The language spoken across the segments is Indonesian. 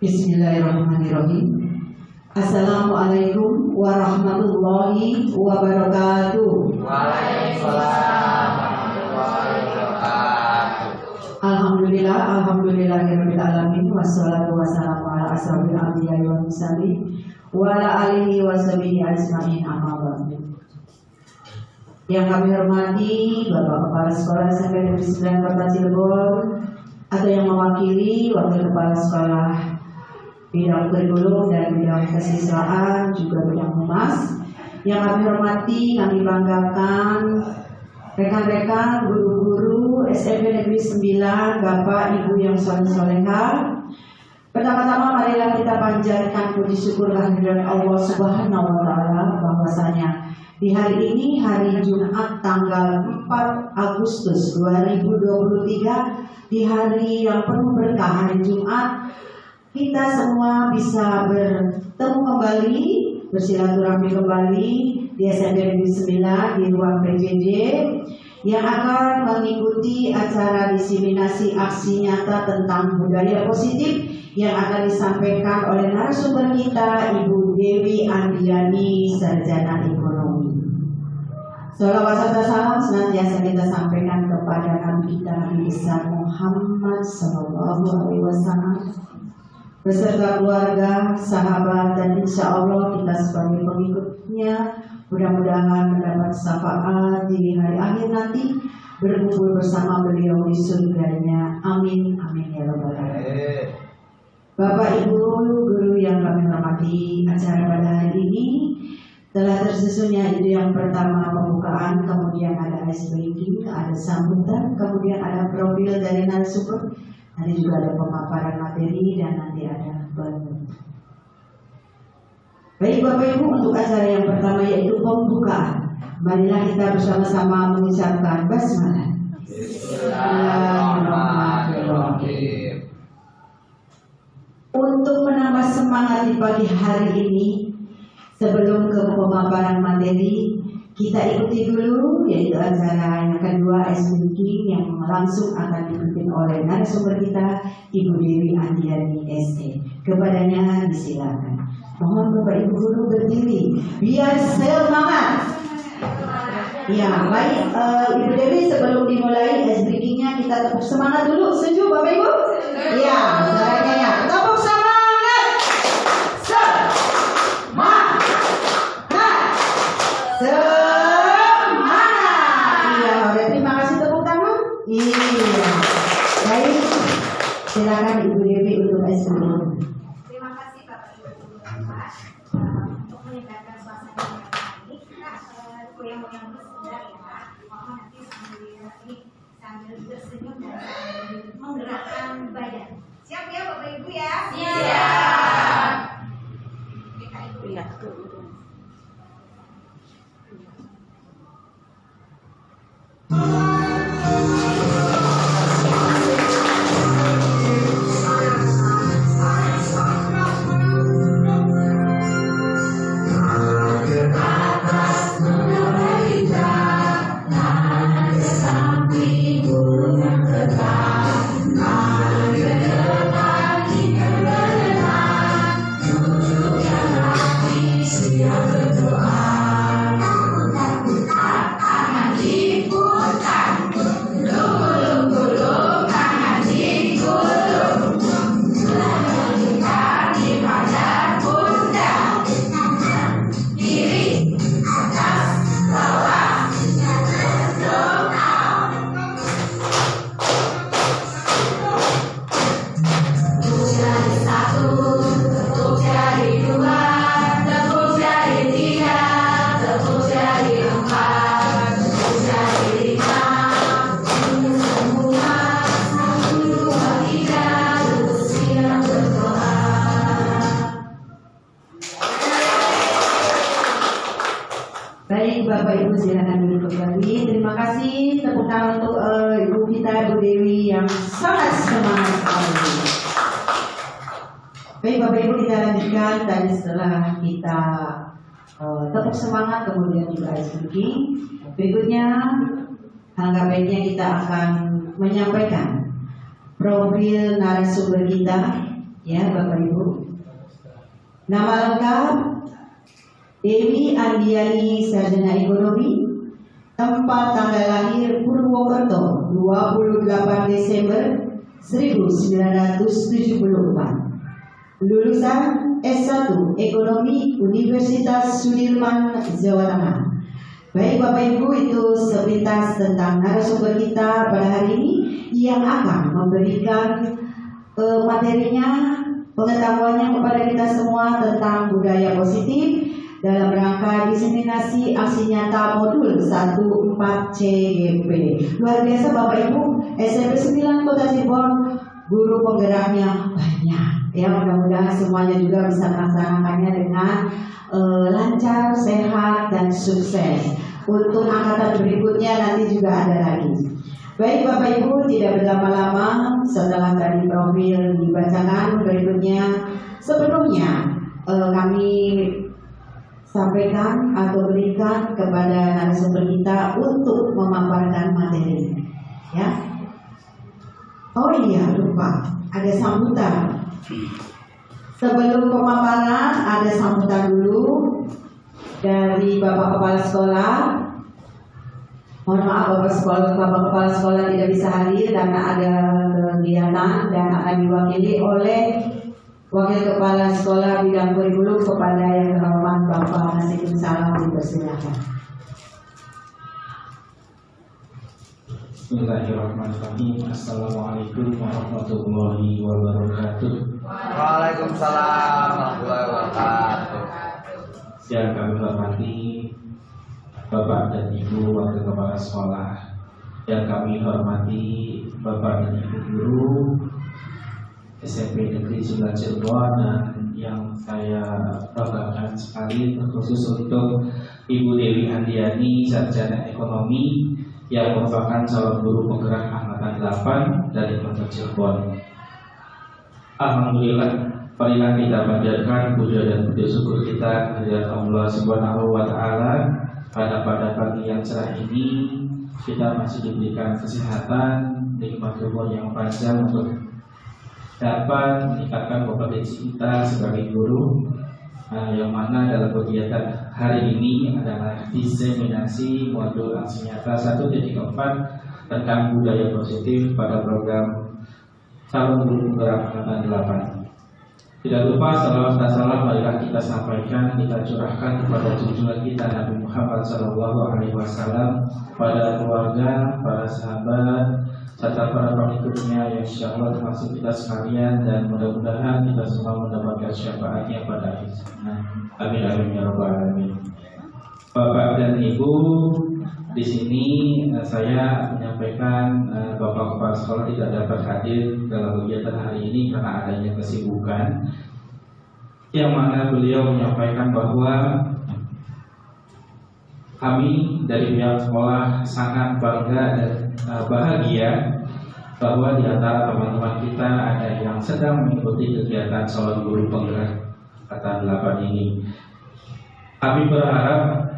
Bismillahirrahmanirrahim. Assalamualaikum warahmatullahi wabarakatuh. Waalaikumsalam warahmatullahi wabarakatuh. Alhamdulillahirabbil alamin wassalatu wassalamu ala asrofil anbiya'i wal mursalin wa ala alihi washabihi ajmain amma ba'du. Yang kami hormati Bapak Kepala Sekolah SMP Negeri 9 Kota Cirebon atau yang mewakili Wakil Kepala Sekolah bidang kurikulum dan bidang kesiswaan, juga bidang humas. Yang kami hormati, kami banggakan rekan-rekan guru-guru SMP Negeri 9, Bapak Ibu yang soleh-solehah. Pertama-tama marilah kita panjatkan puji syukur kehadirat Allah Subhanahu wa taala bahwasanya di hari ini, hari Jumat tanggal 4 Agustus 2023, di hari yang penuh berkah, hari Jumat, kita semua bisa bertemu kembali, bersilaturahmi kembali di SMP Negeri 9 di ruang PJJ yang akan mengikuti acara diseminasi aksi nyata tentang budaya positif yang akan disampaikan oleh narasumber kita, Ibu Dewi Andiani, Sarjana Ekonomi. Sholawat serta salam senantiasa kita sampaikan kepada Nabi kita Nabi besar Muhammad SAW beserta keluarga, sahabat, dan insya Allah kita sebagai pengikutnya mudah-mudahan mendapat syafaat di hari akhir nanti, berkumpul bersama beliau di surganya. Amin, amin ya rabbal alamin. Bapak Ibu guru yang kami hormati, acara pada hari ini telah tersusunnya itu yang pertama pembukaan, kemudian ada ice breaking, ada sambutan, kemudian ada profil dari narasumber. Nanti juga ada pemaparan materi dan nanti ada penutup. Baik Bapak Ibu, untuk acara yang pertama yaitu pembukaan. Marilah kita bersama-sama mengucapkan basmalah. Bismillahirrahmanirrahim. Untuk menambah semangat di pagi hari ini, sebelum ke pemaparan materi, kita ikuti dulu yaitu acara yang kedua, ice breaking, yang langsung akan dipimpin oleh narasumber kita, Ibu Dewi Andiani SE. Kepadanya disilakan. Mohon Bapak Ibu guru berdiri biar semangat. Ya, baik Ibu Dewi, sebelum dimulai ice breakingnya kita tepuk semangat dulu. Setuju Bapak Ibu? Ya, caranya ya. Tepuk semangat. Baik, silakan Ibu Dewi untuk ice breaking. Terima kasih Bapak Ibu Bapak untuk menyegarkan suasana yang ini. Kita goyang-goyang dulu sebentar ya. Mohon nanti sambil tersenyum dan sambil menggerakkan badan. Siap ya Bapak Ibu ya? Siap. Kita ikuti. Berdoa, namun tak akan diputar. terima kasih. Tepuk tangan untuk Ibu kita, Ibu Dewi yang sangat semangat sekali. Baik Bapak Ibu, kita lanjutkan. Tadi setelah kita tepuk semangat, kemudian juga ice breaking. Berikutnya, alangkah baiknya kita akan menyampaikan profil narasumber kita, ya Bapak Ibu. Nama lengkap Dewi Andiani, Sarjana Ekonomi. Tempat tanggal lahir Purwokerto 28 Desember 1974. Lulusan S1 Ekonomi Universitas Sudirman, Jawa Tengah. Baik Bapak Ibu, itu sepintas tentang narasumber kita pada hari ini yang akan memberikan materinya, pengetahuannya kepada kita semua tentang budaya positif dalam rangka diseminasi aksi nyata modul 14 CGP. Luar biasa Bapak Ibu, SMP 9 Kota Cirebon, guru penggeraknya banyak. Ya, mudah-mudahan semuanya juga bisa melaksanakannya dengan lancar, sehat, dan sukses. Untuk angkatan berikutnya nanti juga ada lagi. Baik Bapak Ibu, tidak berlama-lama, setelah tadi profil dibacakan, berikutnya sebelumnya kami sampaikan atau berikan kepada narasumber kita untuk memaparkan materi. Ya. Oh iya, lupa, ada sambutan. Sebelum pemaparan ada sambutan dulu dari Bapak Kepala Sekolah. Mohon maaf Bapak Kepala Sekolah tidak bisa hadir karena ada kegiatan dan akan diwakili oleh Wakil Kepala Sekolah Bidang Kurikulum kepada yang terhormat Bapak Nasibun Salam, dipersilakan. Bismillahirrahmanirrahim. Assalamualaikum warahmatullahi wabarakatuh. Waalaikumsalam warahmatullahi wabarakatuh. Yang kami hormati Bapak dan Ibu Wakil Kepala Sekolah, yang kami hormati Bapak dan Ibu Guru SMP Negeri 9 Cirebon, dan yang saya banggakan sekali terkhusus untuk Ibu Dewi Andiani, Sarjana Ekonomi, yang merupakan calon guru penggerak angkatan 8 dari Kota Cirebon. Alhamdulillah, marilah kita panjatkan puja dan puji syukur kita kepada Allah Subhanahu wa Ta'ala. Pada pagi yang cerah ini, kita masih diberikan kesehatan, nikmat umur yang panjang untuk dapat meningkatkan kompetensi kita sebagai guru. Yang mana dalam kegiatan hari ini adalah diseminasi modul aksi nyata 1.4 tentang budaya positif pada program calon guru penggerak angkatan 8. Tidak lupa salawat dan salam marilah kita sampaikan, kita curahkan kepada junjungan kita Nabi Muhammad SAW, pada keluarga, para sahabat, serta para pengikutnya yang insyaallah termasuk kita sekalian, dan mudah-mudahan kita semua mendapatkan syafaatnya pada akhir zaman. Amin amin ya rabbal alamin. Bapak dan Ibu, di sini saya menyampaikan Bapak Kepala Sekolah tidak dapat hadir dalam kegiatan hari ini karena adanya kesibukan, yang mana beliau menyampaikan bahwa kami dari pihak sekolah sangat bangga dan bahagia bahwa di antara teman-teman kita ada yang sedang mengikuti kegiatan calon guru penggerak angkatan 8 ini. Kami berharap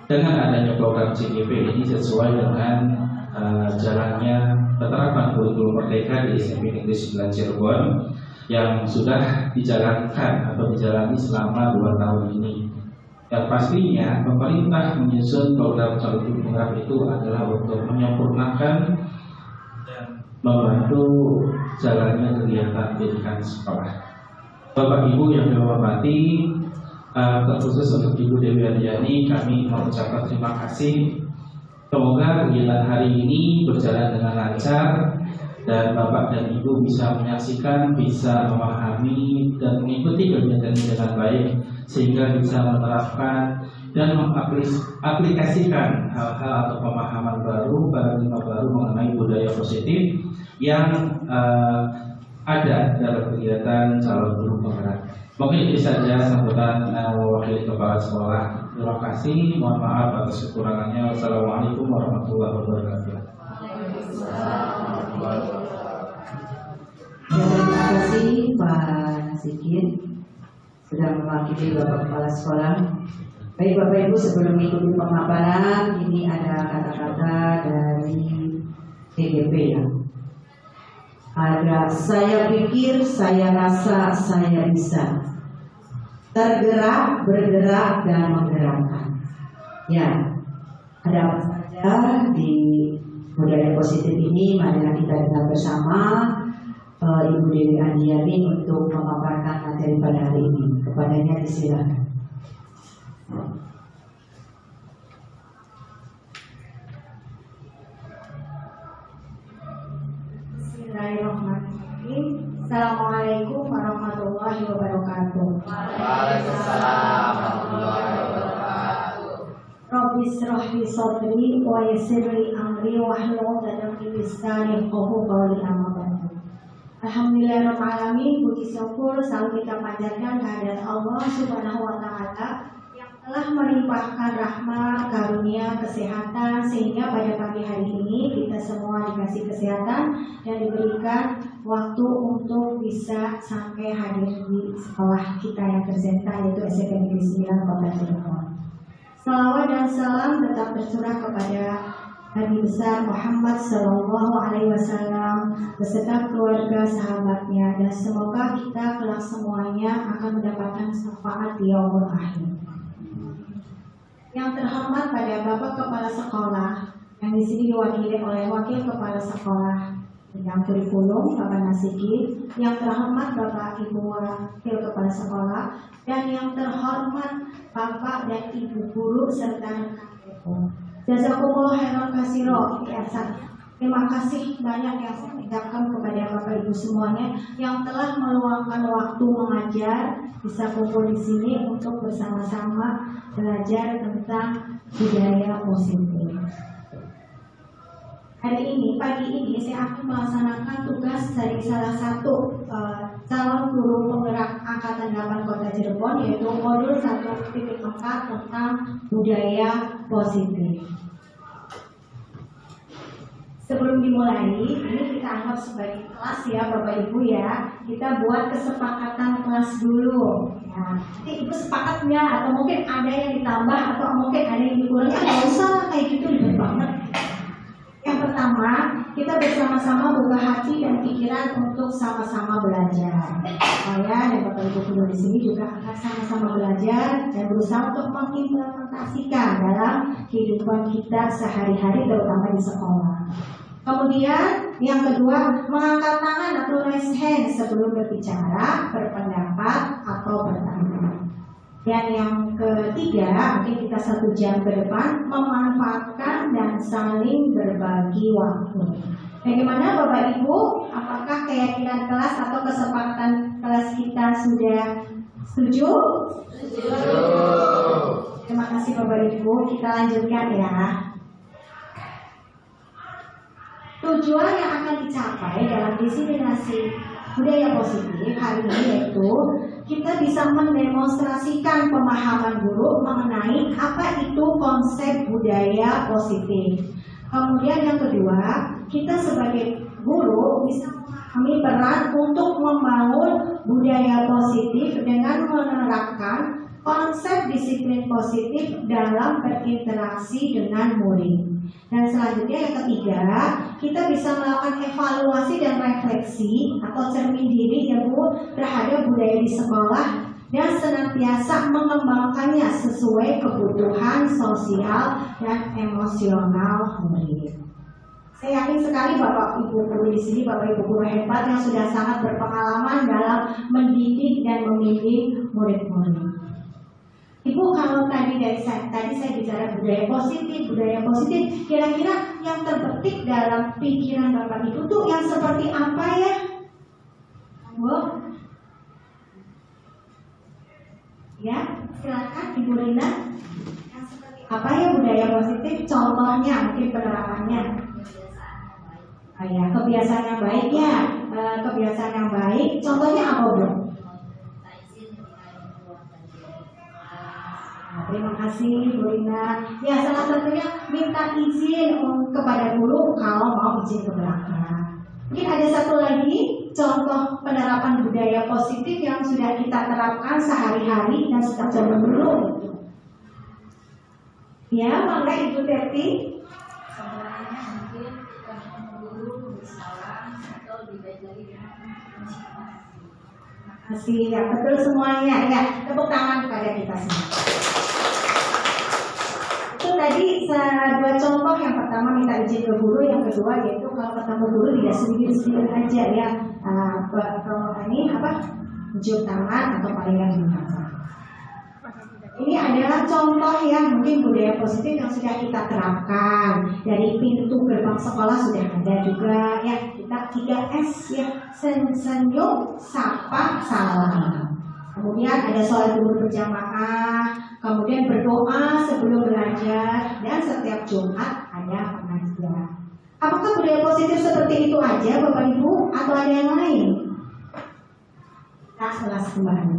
dengan adanya program CGP ini sesuai dengan jalannya penerapan kurikulum merdeka di SMP Negeri 9 Cirebon yang sudah dijalankan atau dijalani selama 2 tahun ini. Dan pastinya pemerintah menyusun program calon guru penggerak itu adalah untuk menyempurnakan dan membantu jalannya kegiatan pendidikan sekolah. Bapak Ibu yang dihormati, terkhusus untuk Ibu Dewi Andiani, kami mengucapkan terima kasih. Semoga kegiatan hari ini berjalan dengan lancar dan Bapak dan Ibu bisa menyaksikan, bisa memahami dan mengikuti kegiatan ini dengan baik, sehingga bisa menerapkan dan mengaplikasikan hal-hal atau pemahaman baru, paradigma baru mengenai budaya positif yang ada dalam kegiatan calon guru penggerak. Mungkin itu saja sambutan wakil kepala sekolah Terima kasih, mohon maaf atas kekurangannya. Wassalamualaikum warahmatullahi wabarakatuh. Terima kasih Pak Nasikin sudah mewakili Bapak Kepala Sekolah. Baik Bapak Ibu, sebelum mengikuti pemaparan, ini ada kata-kata dari TGP ya. Ada saya pikir, saya rasa, saya bisa. Tergerak, bergerak, dan menggerakkan. Ya, ada apa saja di budaya positif ini? Marilah kita dengar bersama Ibu Dewi Andiani untuk memaparkan materi pada hari ini. Kepadanya disilakan. Bismillahirrahmanirrahim. Assalamualaikum warahmatullahi wabarakatuh. Waalaikumsalam warahmatullahi wabarakatuh. Rabbi shrah li sadri wa yassir li amri wahlul 'uqdatam min lisani yafqahu qawli. Alhamdulillahirabbil alamin. Puji syukur selalu kita panjatkan kehadirat Allah Subhanahu wa taala yang telah melimpahkan rahmat, karunia, kesehatan sehingga pada pagi hari ini kita semua dikasih kesehatan dan diberikan waktu untuk bisa sampai hadir di sekolah kita yang tercinta yaitu SMP Negeri 9 Kota Cirebon. Salawat dan salam tetap tercurah kepada Nabi besar Muhammad Sallallahu Alaihi Wasallam beserta keluarga sahabatnya, dan semoga kita kelak semuanya akan mendapatkan syafaat di yaumul akhir. Yang terhormat pada Bapak Kepala Sekolah yang di sini diwakili oleh Wakil Kepala Sekolah bidang kurikulum Bapak Nasikin, yang terhormat Bapak Ibu Wakil Kepala Sekolah, dan yang terhormat Bapak dan Ibu Guru serta rekan-rekan. Jazakumullah khairan katsira. Terima kasih banyak yang saya ucapkan kepada Bapak Ibu semuanya yang telah meluangkan waktu mengajar, bisa kumpul di sini untuk bersama-sama belajar tentang budaya positif. Hari ini, pagi ini saya akan melaksanakan tugas dari salah satu calon guru penggerak Angkatan 8 Kota Cirebon, yaitu modul 1.4 tentang budaya positif. Sebelum dimulai, ini kita anggap sebagai kelas ya Bapak Ibu ya. Kita buat kesepakatan kelas dulu. Ya, nanti Ibu sepakatnya atau mungkin ada yang ditambah atau mungkin ada yang dikurangi. Nggak usah kayak gitu, ribet banget. Yang pertama, kita bersama-sama buka hati dan pikiran untuk sama-sama belajar. Saya dan Bapak Ibu guru di sini juga akan sama-sama belajar dan berusaha untuk mengimplementasikan dalam kehidupan kita sehari-hari, terutama di sekolah. Kemudian yang kedua, mengangkat tangan atau raise hand sebelum berbicara, berpendapat atau bertanya. Dan yang ketiga, mungkin kita 1 jam ke depan memanfaatkan dan saling berbagi waktu. Bagaimana Bapak Ibu? Apakah keyakinan kelas atau kesepakatan kelas kita sudah setuju? Setuju. Terima kasih Bapak Ibu. Kita lanjutkan ya. Tujuan yang akan dicapai dalam diseminasi budaya positif hari ini yaitu kita bisa mendemonstrasikan pemahaman guru mengenai apa itu konsep budaya positif. Kemudian yang kedua, kita sebagai guru bisa memahami peran untuk membangun budaya positif dengan menerapkan konsep disiplin positif dalam berinteraksi dengan murid. Dan selanjutnya yang ketiga, kita bisa melakukan evaluasi dan refleksi atau cermin diri ya Bu terhadap budaya di sekolah dan senantiasa mengembangkannya sesuai kebutuhan sosial dan emosional murid. Saya yakin sekali Bapak Ibu guru di sini, Bapak Ibu guru hebat yang sudah sangat berpengalaman dalam mendidik dan membimbing murid-murid. Ibu, kalau tadi saya bicara budaya positif, kira-kira yang terbetik dalam pikiran Bapak Ibu tuh yang seperti apa ya? Bu? Ya, silakan Ibu Rina. Yang seperti apa ya budaya positif? Contohnya, mungkin penerapannya. Ya, kebiasaan yang baik ya, kebiasaan yang baik. Contohnya apa Bu? Terima kasih Bu Rina. Ya, salah satunya minta izin kepada guru kalau mau izin ke belakang. Mungkin ada satu lagi contoh penerapan budaya positif yang sudah kita terapkan sehari-hari dan sejak zaman dulu. Ya, maka Ibu Teti. Sebenarnya mungkin guru bersalam atau dibajari dengan Kasih ya, betul semuanya ya. Tepuk tangan kepada kita semua. Itu tadi dua contoh. Yang pertama minta izin ke guru, yang kedua yaitu kalau ketemu guru tidak sendiri-sendiri aja ya. Ini apa? Cium tangan atau paling enggak. Ini adalah contoh yang mungkin budaya positif yang sudah kita terapkan. Dari pintu gerbang sekolah sudah ada juga ya. Kita 3S ya, senyum, sapa, salam. Kemudian ada sholat zuhur berjamaah, kemudian berdoa sebelum belajar, dan setiap Jumat ada pengajian. Apakah budaya positif seperti itu aja Bapak Ibu atau ada yang lain? Kita ulas kembali.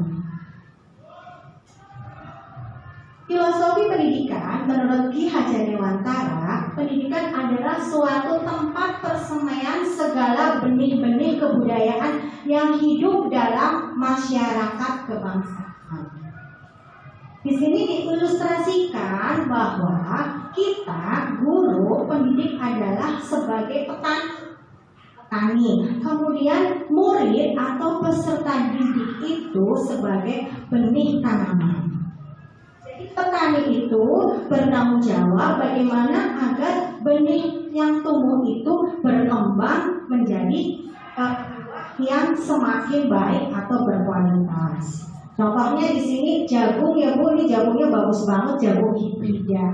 Filosofi pendidikan menurut Ki Hajar Dewantara, pendidikan adalah suatu tempat persemaian segala benih-benih kebudayaan yang hidup dalam masyarakat kebangsaan. Di sini diilustrasikan bahwa kita, guru, pendidik adalah sebagai petani. Kemudian murid atau peserta didik itu sebagai benih tanaman. Petani itu bertanggung jawab bagaimana agar benih yang tumbuh itu berkembang menjadi yang semakin baik atau berkualitas. Contohnya di sini jagung ya Bu, ini jagungnya bagus banget, jagung hibrida.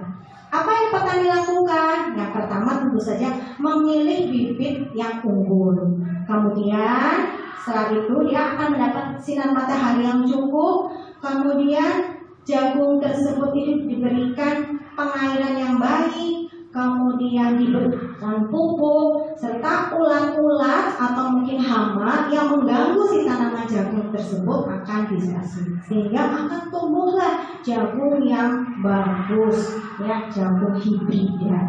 Apa yang petani lakukan? Yang pertama tentu saja memilih bibit yang unggul. Kemudian setelah itu dia akan mendapat sinar matahari yang cukup. Kemudian jagung tersebut itu diberikan pengairan yang baik, kemudian diberikan pupuk, serta ulat-ulat atau mungkin hama yang mengganggu si tanaman jagung tersebut akan disasih, sehingga akan tumbuhlah jagung yang bagus, ya, jagung hibrida.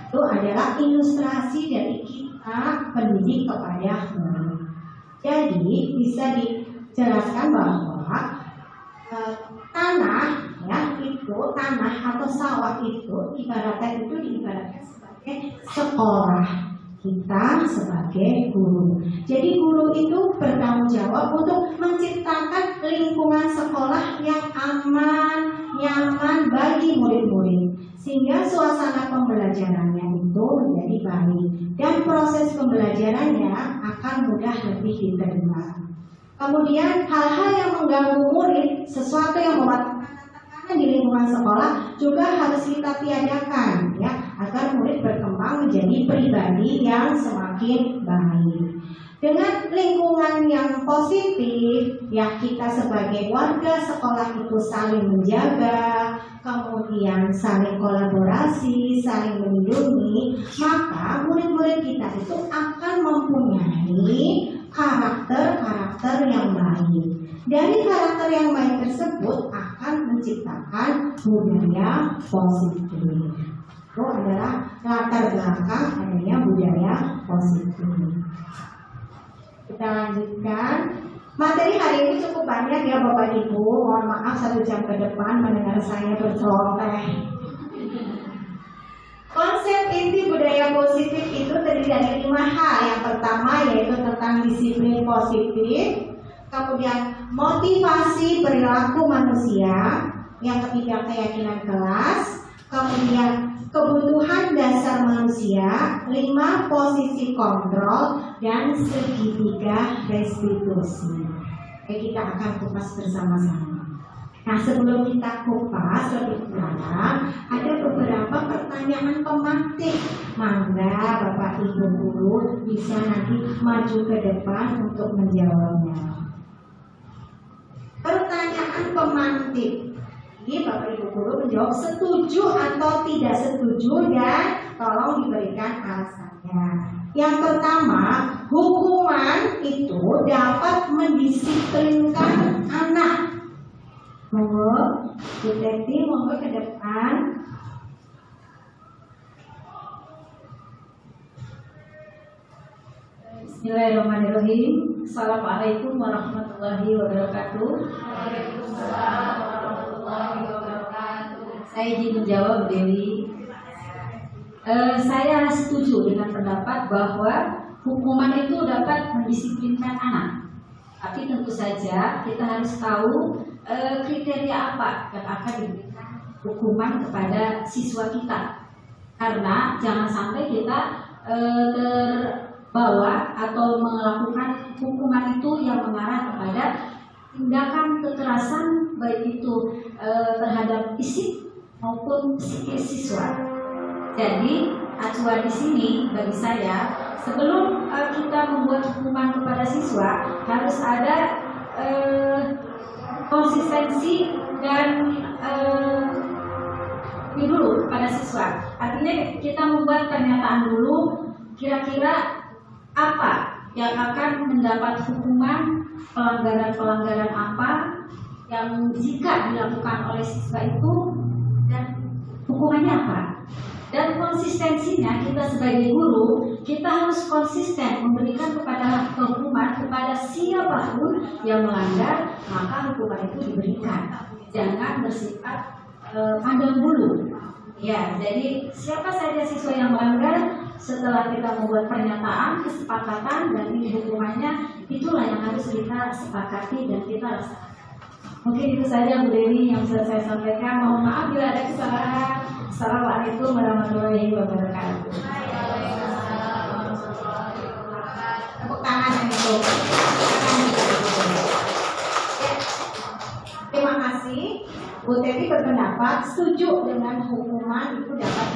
Itu adalah ilustrasi dari kita pendidik kepada murid. Jadi bisa dijelaskan bahwa tanah ya itu tanah atau sawah itu ibaratnya sebagai sekolah kita sebagai guru. Jadi guru itu bertanggung jawab untuk menciptakan lingkungan sekolah yang aman, nyaman bagi murid-murid, sehingga suasana pembelajarannya itu menjadi baik dan proses pembelajarannya akan mudah lebih diterima. Kemudian hal-hal yang mengganggu murid, sesuatu yang membuat tekanan di lingkungan sekolah juga harus kita tiadakan ya, agar murid berkembang menjadi pribadi yang semakin baik. Dengan lingkungan yang positif, ya kita sebagai warga sekolah itu saling menjaga, kemudian saling kolaborasi, saling melindungi, maka murid-murid kita itu akan mempunyai karakter-karakter yang baik. Dari karakter yang baik tersebut akan menciptakan budaya positif. Itu adalah latar belakang adanya budaya positif. Kita lanjutkan. Materi hari ini cukup banyak ya Bapak Ibu. Mohon maaf 1 jam ke depan mendengar saya berceloteh. Konsep inti budaya positif itu terdiri dari 5 hal. Yang pertama yaitu tentang disiplin positif, kemudian motivasi perilaku manusia, yang ketiga keyakinan kelas, kemudian kebutuhan dasar manusia, 5 posisi kontrol, dan segitiga restitusi. Oke, kita akan kupas bersama-sama. Nah, sebelum kita kupas lebih dalam, ada beberapa pertanyaan pemantik. Mangga Bapak Ibu guru bisa nanti maju ke depan untuk menjawabnya. Pertanyaan pemantik. Ini Bapak Ibu guru menjawab setuju atau tidak setuju dan tolong diberikan alasannya. Yang pertama, hukuman itu dapat mendisiplinkan anak. Monggo, Bu Teti, monggo ke depan. Bismillahirrahmanirrahim. Assalamualaikum warahmatullahi wabarakatuh. Waalaikumsalam warahmatullahi wabarakatuh. Saya izin menjawab, Bu Dewi. Saya setuju dengan pendapat bahwa hukuman itu dapat mendisiplinkan anak. Tapi tentu saja kita harus tahu kriteria apa yang akan diberikan hukuman kepada siswa kita. Karena jangan sampai kita terbawa atau melakukan hukuman itu yang mengarah kepada tindakan kekerasan, baik itu terhadap fisik maupun psikis siswa. Jadi acuan di sini bagi saya, sebelum kita membuat hukuman kepada siswa harus ada konsistensi dan dulu pada siswa. Artinya kita membuat pernyataan dulu, kira-kira apa yang akan mendapat hukuman, pelanggaran-pelanggaran apa yang jika dilakukan oleh siswa itu dan hukumannya apa. Dan konsistensinya kita sebagai guru, kita harus konsisten memberikan kepada hukuman kepada siapapun yang melanggar, maka hukuman itu diberikan. Jangan bersifat pandang bulu. Ya, jadi siapa saja siswa yang melanggar, setelah kita membuat pernyataan, kesepakatan dan ini hukumannya, itulah yang harus kita sepakati dan kita rasakan. Mungkin itu saja Bu Dewi yang bisa saya sampaikan. Mohon maaf bila ada kesalahan. Assalamualaikum warahmatullahi wabarakatuh. Tepuk tangan yang itu. Terima kasih. Bu Teti berpendapat setuju dengan hukuman itu dapat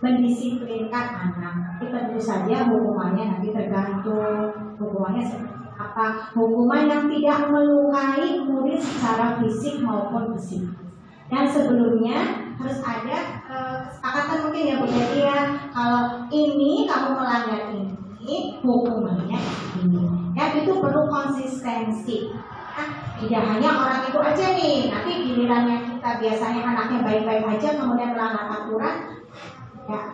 mendisiplinkan anak. Tapi tentu saja hukumannya nanti tergantung hukumannya seperti apa. Hukuman yang tidak melukai murid secara fisik maupun psikis. Dan sebelumnya harus ada kesepakatan mungkin ya Bu Teti ya. Kalau ini kamu melanggar ini, hukumannya ini. Ya itu perlu konsistensi. Nah, tidak hanya orang itu aja nih. Nanti gilirannya kita biasanya anaknya baik-baik aja kemudian melanggar aturan,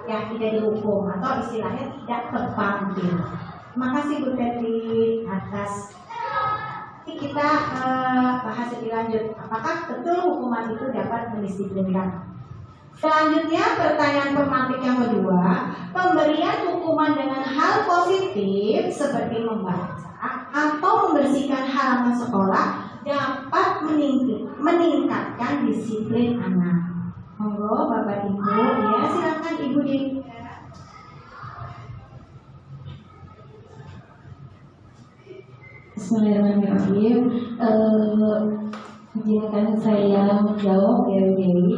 ya tidak dihukum atau istilahnya tidak terpanggil. Terima kasih Bu Teti atas. Nanti kita bahas lebih lanjut. Apakah betul hukuman itu dapat mendisiplinkan? Selanjutnya pertanyaan pemantik yang kedua, pemberian hukuman dengan hal positif seperti membaca atau membersihkan halaman sekolah dapat meningkatkan disiplin anak. Monggo Bapak Ibu, ya silakan Ibu di. Bismillahirrahmanirrahim. Izinkan saya menjawab ya Bu Dewi.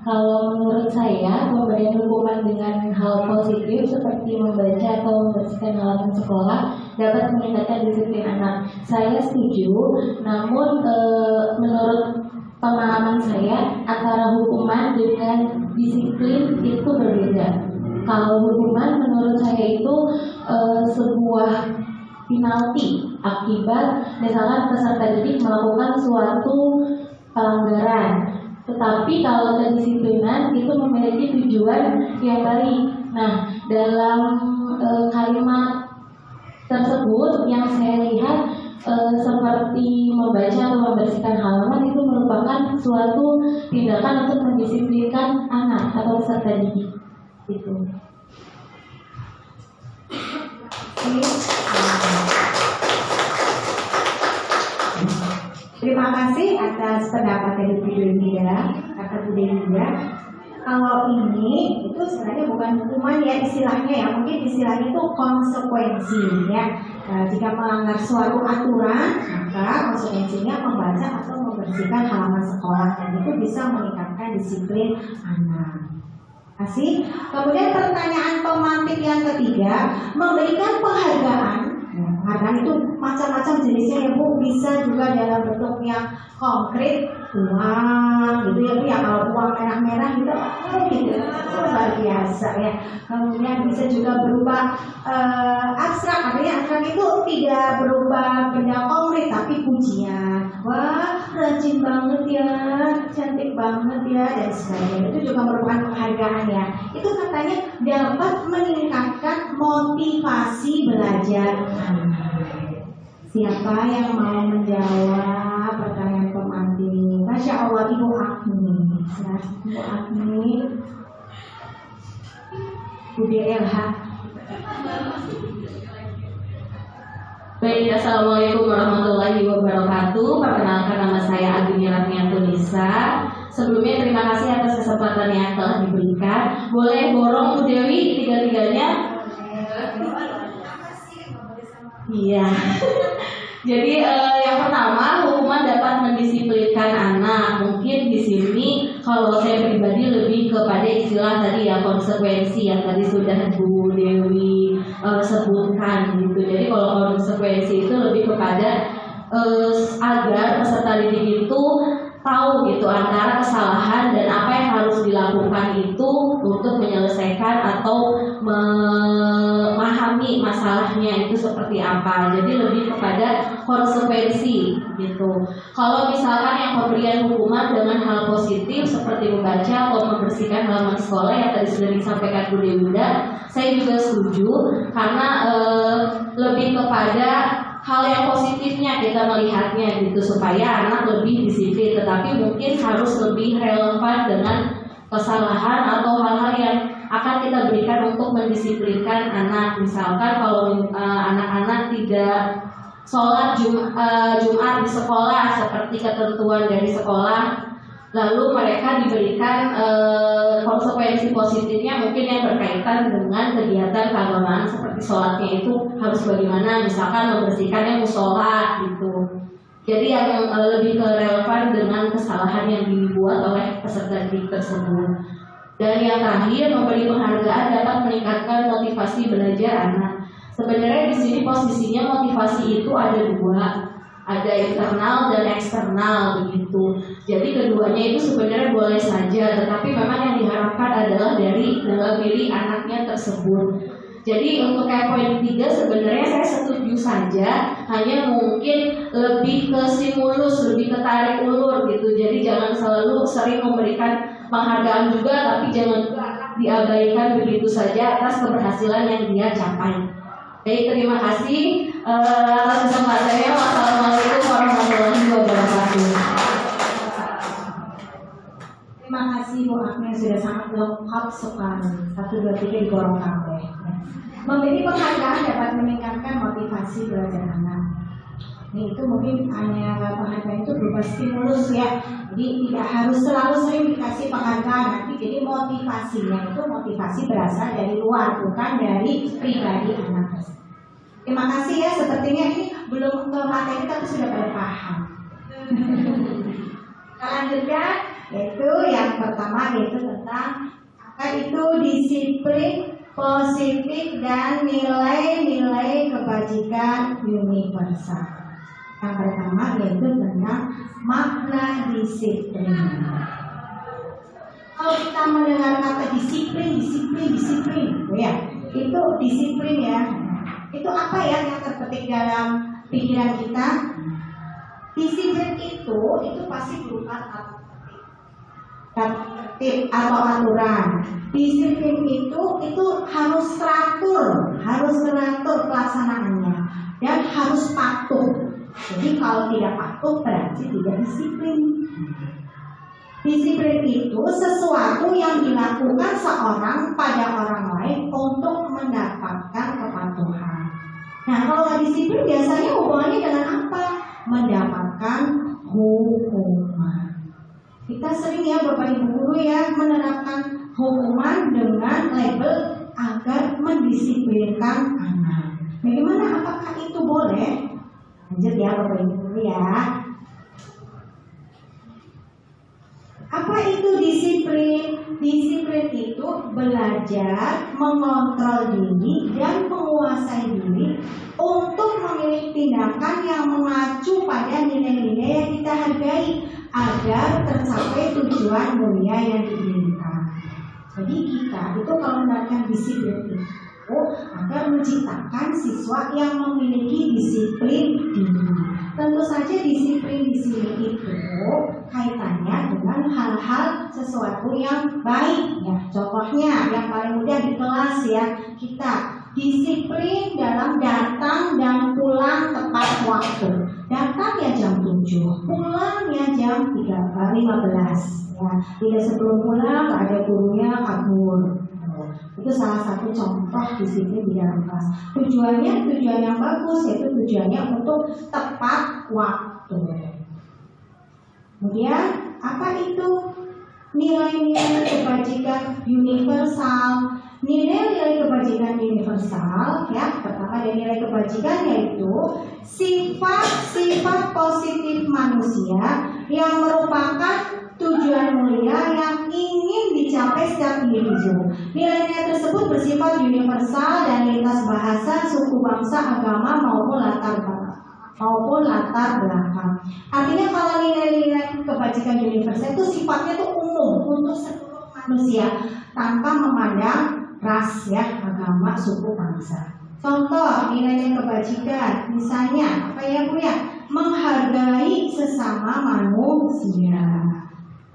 Kalau menurut saya pemberian hukuman dengan hal positif seperti membaca atau membersihkan halaman sekolah dapat meningkatkan disiplin anak. Saya setuju, namun menurut pemahaman saya antara hukuman dengan disiplin itu berbeda. Kalau hukuman menurut saya itu sebuah penalti akibat misalkan peserta didik melakukan suatu pelanggaran. Tetapi kalau kedisiplinan itu memiliki tujuan yang baik. Nah, dalam kalimat tersebut yang saya lihat seperti membaca atau membersihkan halaman itu merupakan suatu tindakan untuk mendisiplinkan anak atau peserta didik. Itu. Terima kasih atas pendapat dari Bu Dewi ya, kata Bu Dewi ya. Kalau ini itu sebenarnya bukan hukuman ya istilahnya ya, mungkin istilahnya itu konsekuensi ya. Jika melanggar suatu aturan, maka konsekuensinya membaca atau membersihkan halaman sekolah dan itu bisa meningkatkan disiplin anak. Kasih. Kemudian pertanyaan pemantik yang ketiga, memberikan penghargaan. Penghargaan itu macam-macam jenisnya ya Bu, bisa juga dalam bentuk yang konkret, uang gitu ya Bu ya, kalau uang merah-merah gitu, gitu luar biasa ya. Kemudian bisa juga berupa abstrak, artinya abstrak itu tidak berupa benda konkret tapi pujian, wah rajin banget ya, cantik banget ya, dan sebagainya. Itu juga merupakan penghargaan ya. Itu katanya dapat meningkatkan motivasi belajar. Siapa yang mau menjawab pertanyaan pemantik? Masya Allah, Ibu Agni. Ya, Ibu Agni, Budi LH. Baik, assalamualaikum warahmatullahi wabarakatuh. Perkenalkan, nama saya Agni Ratniatunisa. Sebelumnya terima kasih atas kesempatan yang telah diberikan. Boleh borong Bu Dewi tiga-tiganya? Iya. Jadi yang pertama, hukuman dapat mendisiplinkan anak. Mungkin di sini kalau saya pribadi lebih kepada istilah tadi ya, konsekuensi yang tadi sudah Bu Dewi sebutkan gitu. Jadi kalau konsekuensi itu lebih kepada agar peserta didik itu tahu gitu antara kesalahan dan apa yang harus dilakukan itu untuk menyelesaikan atau memahami masalahnya itu seperti apa. Jadi lebih kepada konsekuensi gitu. Kalau misalkan yang pemberian hukuman dengan hal positif seperti membaca atau membersihkan halaman sekolah yang tadi sudah disampaikan Bu Dewuda, saya juga setuju karena lebih kepada hal yang positifnya kita melihatnya gitu supaya anak lebih disiplin, tetapi mungkin harus lebih relevan dengan kesalahan atau hal-hal yang akan kita berikan untuk mendisiplinkan anak. Misalkan kalau anak-anak tidak sholat Jumat di sekolah seperti ketentuan dari sekolah, lalu mereka diberikan konsekuensi positifnya mungkin yang berkaitan dengan kegiatan keagamaan seperti sholatnya itu harus bagaimana, misalkan membersihkannya musola gitu. Jadi yang lebih relevan dengan kesalahan yang dibuat oleh peserta didik tersebut. Dan yang terakhir, memberi penghargaan dapat meningkatkan motivasi belajar anak. Sebenarnya di sini posisinya motivasi itu ada dua. Ada internal dan eksternal begitu. Jadi keduanya itu sebenarnya boleh saja, tetapi memang yang diharapkan adalah dari dalam diri anaknya tersebut. Jadi untuk yang poin 3 sebenarnya saya setuju saja, hanya mungkin lebih ke stimulus, lebih ke tarik ulur gitu. Jadi jangan selalu sering memberikan penghargaan juga, tapi jangan juga diabaikan begitu saja atas keberhasilan yang dia capai. Baik, terima kasih atas kesempatannya. Wassalamualaikum warahmatullahi wabarakatuh. Terima kasih Bu Agni, sudah sangat lengkap sekali. 1, 2, 3 digorong kabeh. Memberi penghargaan dapat meningkatkan motivasi belajar anak. Ini itu mungkin hanya penghargaan itu berupa stimulus ya. Jadi tidak harus selalu sering dikasih penghargaan. Nanti jadi motivasinya itu motivasi berasal dari luar, bukan dari pribadi anak tersebut. Terima kasih ya, sepertinya ini belum ke materi tapi sudah pada paham. Kita lanjutkan, yaitu yang pertama yaitu tentang apa itu disiplin positif dan nilai-nilai kebajikan universal. Yang pertama yaitu tentang makna disiplin. Kalau kita mendengar kata disiplin, ya, itu disiplin ya. Itu apa ya yang terpetik dalam pikiran kita? Disiplin itu pasti berupa tata tertib atau aturan. Disiplin itu harus teratur pelaksanaannya dan harus patuh. Jadi kalau tidak patuh berarti tidak disiplin. Disiplin itu sesuatu yang dilakukan seorang pada orang lain untuk mendapatkan kepatuhan. Nah, kalau nggak disiplin biasanya hubungannya dengan apa? Mendapatkan hukuman. Kita sering ya Bapak Ibu guru ya menerapkan hukuman dengan label agar mendisiplinkan anak. Bagaimana? Apakah itu boleh? Lanjut ya Bapak Ibu guru ya. Apa itu disiplin? Disiplin itu belajar mengontrol diri dan menguasai diri untuk memilih tindakan yang mengacu pada nilai-nilai yang kita hargai agar tercapai tujuan mulia yang diinginkan. Jadi kita itu kalau menerapkan disiplin itu agar menciptakan siswa yang memiliki disiplin diri. Tentu saja disiplin di sini itu kaitannya dengan hal-hal sesuatu yang baik ya. Contohnya yang paling mudah di kelas ya, kita disiplin dalam datang dan pulang tepat waktu. Datang ya jam 7, pulang ya jam 15 ya. Tidak sebelum pulang ada gurunya kabur. Itu salah satu contoh disiplin di dalam kelas. Tujuan yang bagus, yaitu tujuannya untuk tepat waktu. Kemudian apa itu nilai-nilai kebajikan universal? Nilai-nilai kebajikan universal ya, pertama dari nilai kebajikan yaitu sifat-sifat positif manusia yang merupakan tujuan mulia yang ingin dicapai setiap individu. Nilai-nilai tersebut bersifat universal dan lintas bahasa, suku, bangsa, agama maupun latar belakang. Artinya kalau nilai-nilai kebajikan universal itu sifatnya itu umum untuk seluruh manusia tanpa memandang ras ya, agama, suku, bangsa. Contoh nilai-nilai kebajikan, misalnya apa ya Bu ya? Menghargai sesama manusia.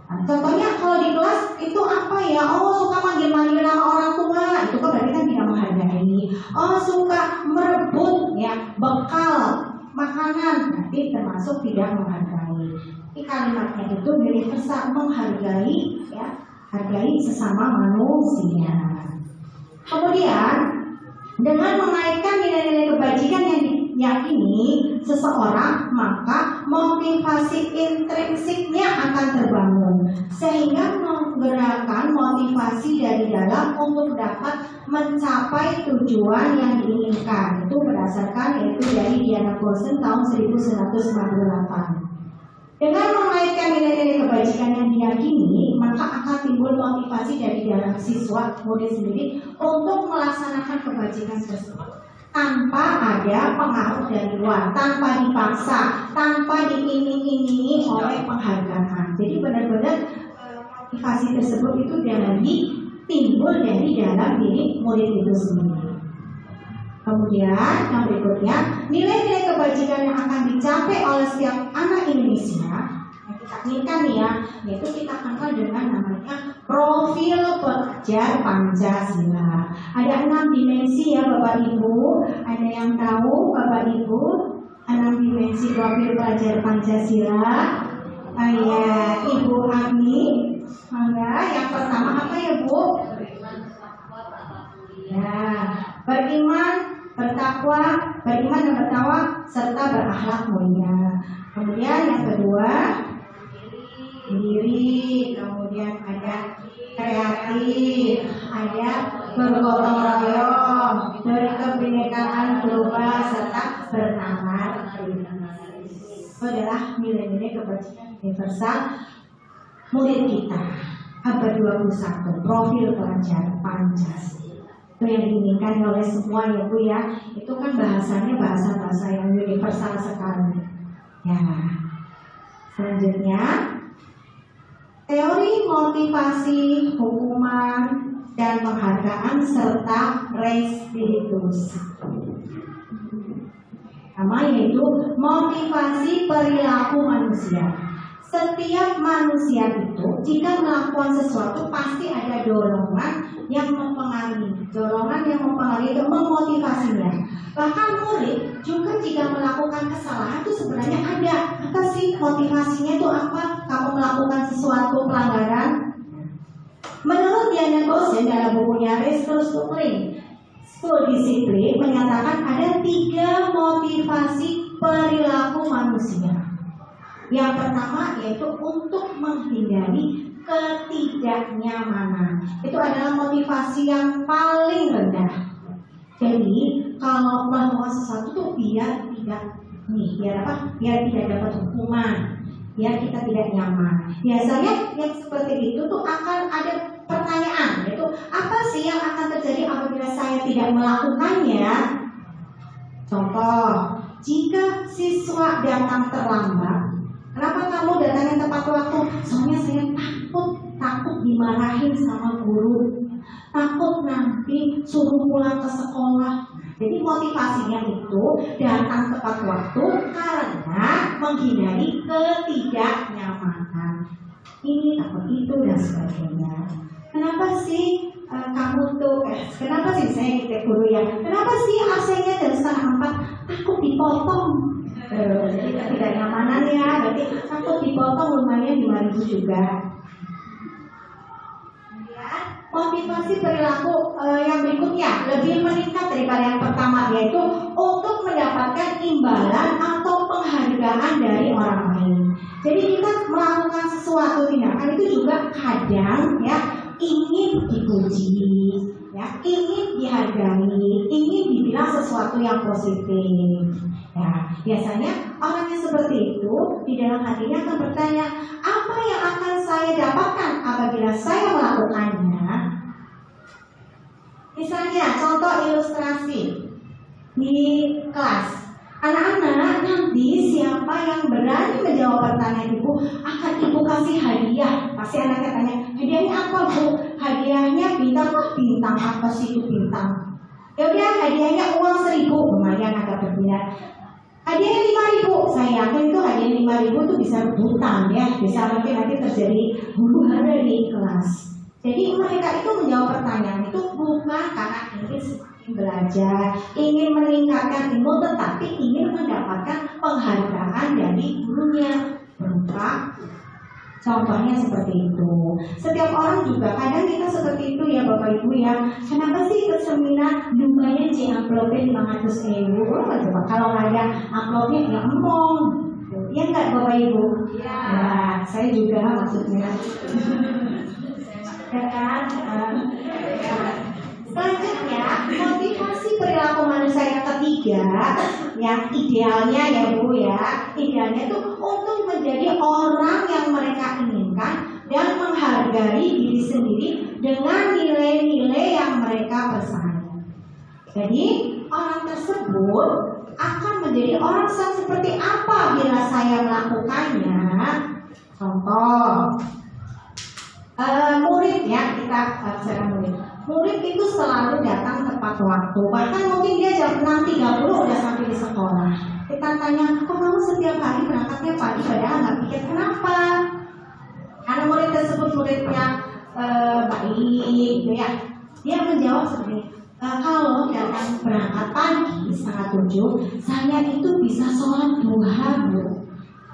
Nah, contohnya kalau di kelas itu apa ya? Oh, suka manggil-manggil nama orang tua, itu kan berarti kan tidak menghargai. Oh, suka merebut ya bekal makanan, berarti termasuk tidak menghargai. Ini kalimatnya itu universal, menghargai ya, hargai sesama manusia. Kemudian dengan mengaitkan nilai-nilai kebajikan yang diyakini seseorang, maka motivasi intrinsiknya akan terbangun sehingga menggerakkan motivasi dari dalam untuk dapat mencapai tujuan yang diinginkan. Itu berdasarkan yaitu dari Diana Clausen tahun 1998. Dengan mengaitkan nilai-nilai kebajikan yang diyakini, maka akan timbul motivasi dari dalam siswa murid sendiri untuk melaksanakan kebajikan tersebut tanpa ada pengaruh dari luar, tanpa dipaksa, tanpa diiming-imingi oleh penghargaan. Jadi benar-benar motivasi tersebut itu timbul dari dalam diri murid itu sendiri. Kemudian yang berikutnya, nilai-nilai kebajikan yang akan dicapai oleh setiap anak Indonesia yang kita inginkan ya, yaitu kita kenal dengan namanya profil pelajar Pancasila. Ada 6 dimensi ya Bapak Ibu. Ada yang tahu Bapak Ibu 6 dimensi profil pelajar Pancasila? Ya, Ibu Agni. Yang pertama apa ya Bu? Ya, beriman dan bertakwa serta berakhlak mulia. Kemudian yang kedua, diri, kemudian ada kreatif, ada bergotong royong, dari kebinekaan global serta bernama. Itu adalah nilai-nilai kebajikan universal murid kita abad 21, profil pelajar Pancasila. Itu yang diinginkan oleh semua ya Bu ya. Itu kan bahasanya bahasa-bahasa yang universal sekali ya. Selanjutnya, teori motivasi, hukuman, dan penghargaan serta restitusi. Pertama yaitu motivasi perilaku manusia. Setiap manusia itu jika melakukan sesuatu pasti ada dorongan yang mempengaruhi. Dorongan yang mempengaruhi itu memotivasinya. Bahkan murid juga jika melakukan kesalahan itu sebenarnya ada. Apa sih motivasinya itu apa? Kamu melakukan sesuatu pelanggaran? Menurut Diana Clausen dalam bukunya Restore Schooling, School Discipline menyatakan ada 3 motivasi perilaku manusia. Yang pertama yaitu untuk menghindari ketidaknyamanan. Itu adalah motivasi yang paling rendah. Jadi kalau melakukan sesuatu itu biar tidak dapat hukuman, biar kita tidak nyaman. Biasanya yang seperti itu tuh akan ada pertanyaan, yaitu apa sih yang akan terjadi apabila saya tidak melakukannya? Contoh, jika siswa datang terlambat, kenapa kamu datangnya tepat waktu? Soalnya saya takut dimarahin sama guru. takut nanti suruh pulang ke sekolah. Jadi motivasinya itu datang tepat waktu karena menghindari ketidaknyamanan. Ini takut itu dan sebagainya. Kenapa sih kenapa sih saya kita guru ya? Kenapa sih AC-nya jam 3:30? Takut dipotong. Jadi ketidaknyamanan ya, berarti takut dipotong lumayan 5.000 juga. Motivasi perilaku yang berikutnya lebih meningkat daripada yang pertama, yaitu untuk mendapatkan imbalan atau penghargaan dari orang lain. Jadi kita melakukan sesuatu tindakan itu juga kadang ya ingin dipuji, ya ingin dihargai, ingin dibilang sesuatu yang positif. Ya, biasanya orang yang seperti itu di dalam hatinya akan bertanya, apa yang akan saya dapatkan apabila saya melakukannya? Misalnya, contoh ilustrasi di kelas. Anak-anak, nanti siapa yang berani menjawab pertanyaan ibu akan ibu kasih hadiah. Pasti anaknya tanya, hadiahnya apa bu? Hadiahnya bintang. Bintang apa sih itu bintang? Ya udah, hadiahnya uang 1.000, lumayan agak berbeda. Hadiahnya 5.000, saya yakin itu hadiah 5.000 itu bisa rebutan ya, bisa nanti terjadi huru-hara di kelas. Jadi mereka itu menjawab pertanyaan itu bukan karena ingin semakin belajar, ingin meningkatkan ilmu, tetapi ingin mendapatkan penghargaan dari gurunya. Berupa contohnya seperti itu. Setiap orang juga kadang kita seperti itu ya Bapak Ibu ya. Kenapa sih ikut seminar lumayan sih amplopnya 500.000? Coba kalau nggak ada amplopnya ya empong. Ya nggak Bapak Ibu? Ya. Nah, saya juga maksudnya. Ya kan? Selanjutnya, motivasi perilaku manusia yang ketiga, yang idealnya ya Bu ya, idealnya itu untuk menjadi orang yang mereka inginkan dan menghargai diri sendiri dengan nilai-nilai yang mereka bersaing. Jadi orang tersebut akan menjadi orang seperti apa bila saya melakukannya. Contoh, murid ya, kita bicara murid itu selalu datang tepat waktu. Bahkan mungkin dia jam 6.30 udah sampai di sekolah. Kita tanya, kok kamu setiap hari berangkatnya pagi? Padahal nggak pikir kenapa. Karena murid tersebut muridnya baik gitu ya. Dia menjawab seperti, kalau datang berangkat pagi 6:30, saya itu bisa sholat duha Bu.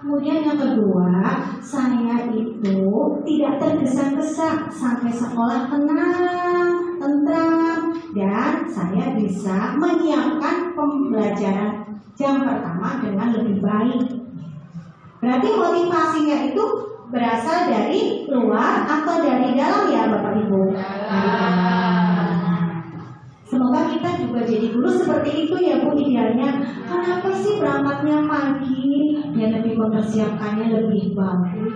Kemudian yang kedua, saya itu tidak tergesa-gesa sampai sekolah tenang, tentram, dan saya bisa menyiapkan pembelajaran jam pertama dengan lebih baik. Berarti motivasinya itu berasal dari luar atau dari dalam ya Bapak Ibu? Dari dalam. Semoga kita juga jadi guru seperti itu ya Bu idealnya. Kenapa sih berangkatnya pagi? Dia lebih mempersiapkannya lebih bagus.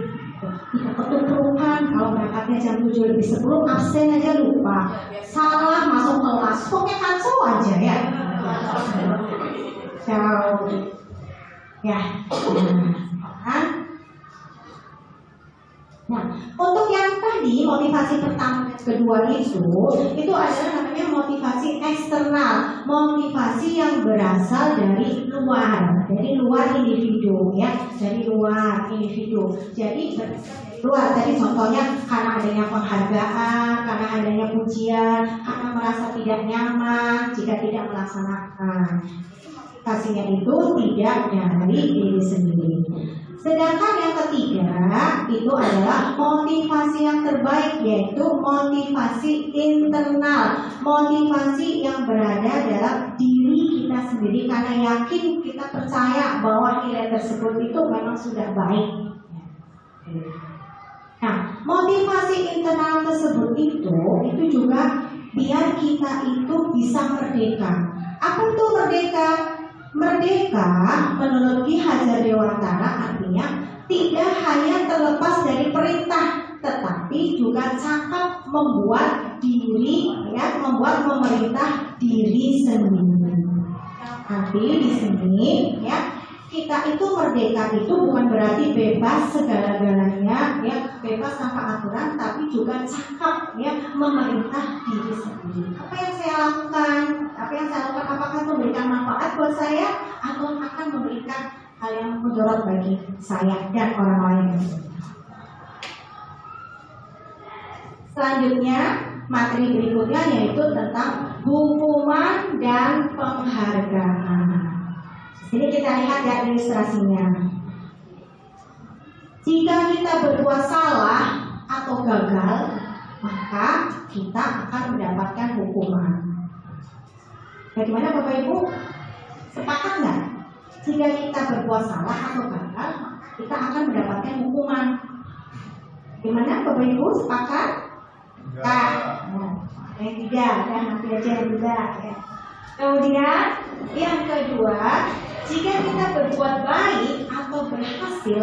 Tidak ketuprukan. Kalau berangkatnya jam 7:10 absen aja lupa. Salah masuk kelas. Pokoknya kacau aja ya. Kacau. Ya. Nah, untuk yang tadi motivasi pertama dan kedua itu adalah namanya motivasi eksternal, motivasi yang berasal dari luar individu ya, dari luar individu. Jadi berasal dari luar tadi contohnya karena adanya penghargaan, karena adanya pujian, karena merasa tidak nyaman jika tidak melaksanakan. Motivasinya itu tidak dari diri sendiri. Sedangkan yang ketiga itu adalah motivasi yang terbaik, yaitu motivasi internal, motivasi yang berada dalam diri kita sendiri karena yakin kita percaya bahwa nilai tersebut itu memang sudah baik. Nah, motivasi internal tersebut itu juga biar kita itu bisa merdeka. Apa itu merdeka? Merdeka menurut Ki Hajar Dewantara artinya tidak hanya terlepas dari perintah, tetapi juga cakap membuat diri ya, memerintah diri sendiri. Tapi di sini ya kita itu merdeka itu bukan berarti bebas segala-galanya, ya, bebas tanpa aturan, tapi juga cakap, ya, memerintah diri sendiri. Apa yang saya lakukan, apakah memberikan manfaat buat saya atau akan memberikan hal yang mudarat bagi saya dan orang lain. Selanjutnya, materi berikutnya yaitu tentang hukuman dan penghargaan. Ini kita lihat ya ilustrasinya. Jika kita berbuat salah atau gagal, maka kita akan mendapatkan hukuman. Bagaimana Bapak Ibu? Sepakat nggak? Jika kita berbuat salah atau gagal, kita akan mendapatkan hukuman. Gimana Bapak Ibu? Sepakat? Enggak. Yang tidak, dan nanti aja yang tidak. Ya. Kemudian yang kedua, jika kita berbuat baik atau berhasil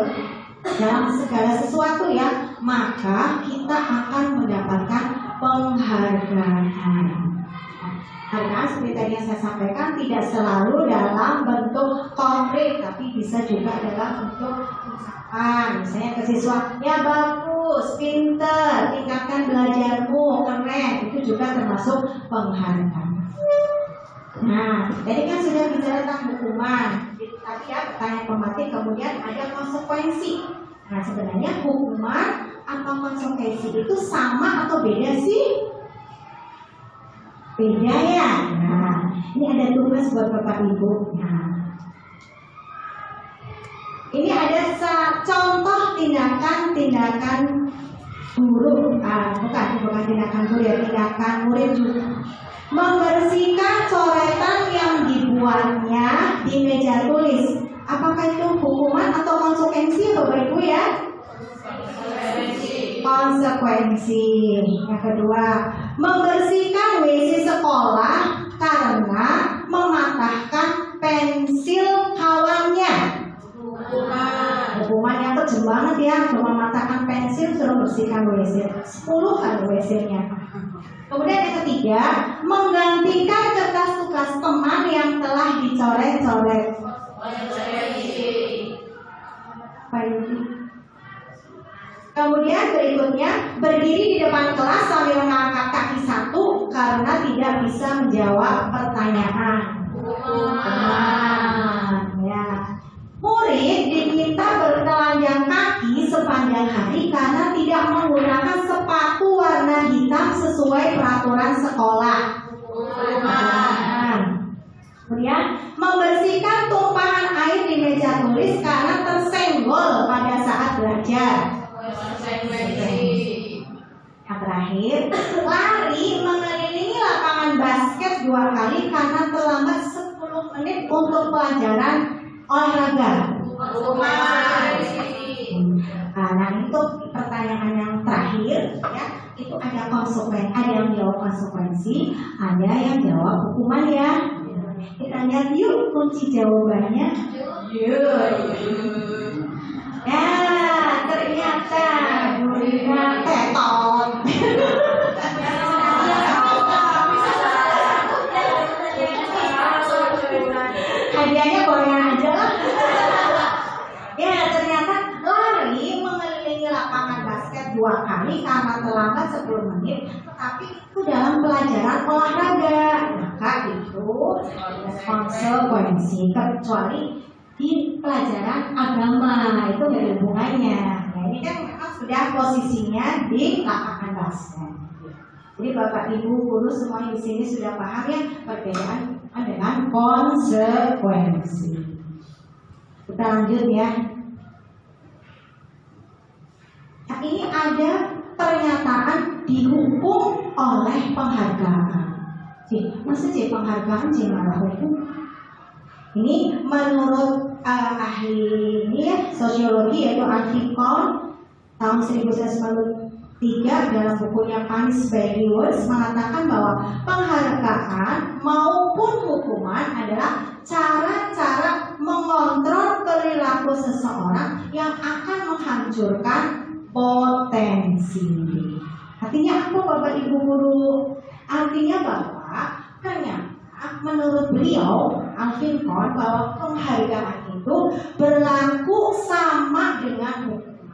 dalam segala sesuatu ya, maka kita akan mendapatkan penghargaan. Karena seperti tadi yang saya sampaikan, tidak selalu dalam bentuk konkret, tapi bisa juga dalam bentuk ucapan. Misalnya ke siswa, ya bagus, pinter, tingkatkan belajarmu, keren. Itu juga termasuk penghargaan. Nah, tadi kan sudah bicara tentang hukuman. Tadi ya pertanyaan pematik, kemudian ada konsekuensi. Nah, sebenarnya hukuman atau konsekuensi itu sama atau beda sih? Beda ya. Nah, ini ada tugas buat Bapak Ibu. Nah, ini ada contoh tindakan guru. Bukan tindakan guru ya, tindakan murid juga. Membersihkan coretan yang dibuatnya di meja tulis. Apakah itu hukuman atau konsekuensi Bapak Ibu ya? Konsekuensi. Yang kedua, membersihkan WC sekolah karena mematahkan pensil kawannya. Hukuman yang kejam banget ya, cuma mematahkan pensil suruh bersihkan WC 10 kali WC-nya. Kemudian yang ketiga, menggantikan kertas tugas teman yang telah dicoret-coret. Kemudian berikutnya, berdiri di depan kelas sambil mengangkat kaki satu karena tidak bisa menjawab pertanyaan. Ya. Murid diminta bertelanjang kaki sepanjang hari karena tidak menggunakan sepatu warna hitam sesuai peraturan sekolah. Kemudian membersihkan tumpahan air di meja tulis karena tersenggol pada saat belajar. Yang terakhir, lari mengelilingi lapangan basket 2 kali karena terlambat 10 menit untuk pelajaran olahraga. Nah, itu pertanyaan yang terakhir ya, itu ada konsekuensi, ada yang jawab konsekuensi, ada yang jawab hukuman ya. Kita lihat yuk kunci jawabannya. Ya, ternyata gurunya tetot. Hadiahnya gorengan aja lah. Ya, ternyata lari mengelilingi lapangan basket 2 kali karena terlambat 10 menit, tetapi itu dalam pelajaran olahraga. Maka itu konsekuensi, kecuali di pelajaran agama itu nggak ada hubungannya. Nah, ini kan memang sudah posisinya di lapangan basket. Jadi Bapak Ibu guru semuanya di sini sudah paham ya perbedaan dengan konsekuensi. Kita lanjut ya. Nah, ini ada pernyataan dihukum oleh penghargaan. Masa penghargaan malah hukum? Ini menurut ahli ini ya, sosiologi yaitu Alfie Kohn tahun 1993 dalam bukunya Punished by Rewards mengatakan bahwa penghargaan maupun hukuman adalah cara-cara mengontrol perilaku seseorang yang akan menghancurkan potensi. Artinya apa Bapak Ibu guru? Artinya bahwa ternyata menurut beliau Alvin Kohn bahwa penghargaan itu berlaku sama dengan hukum.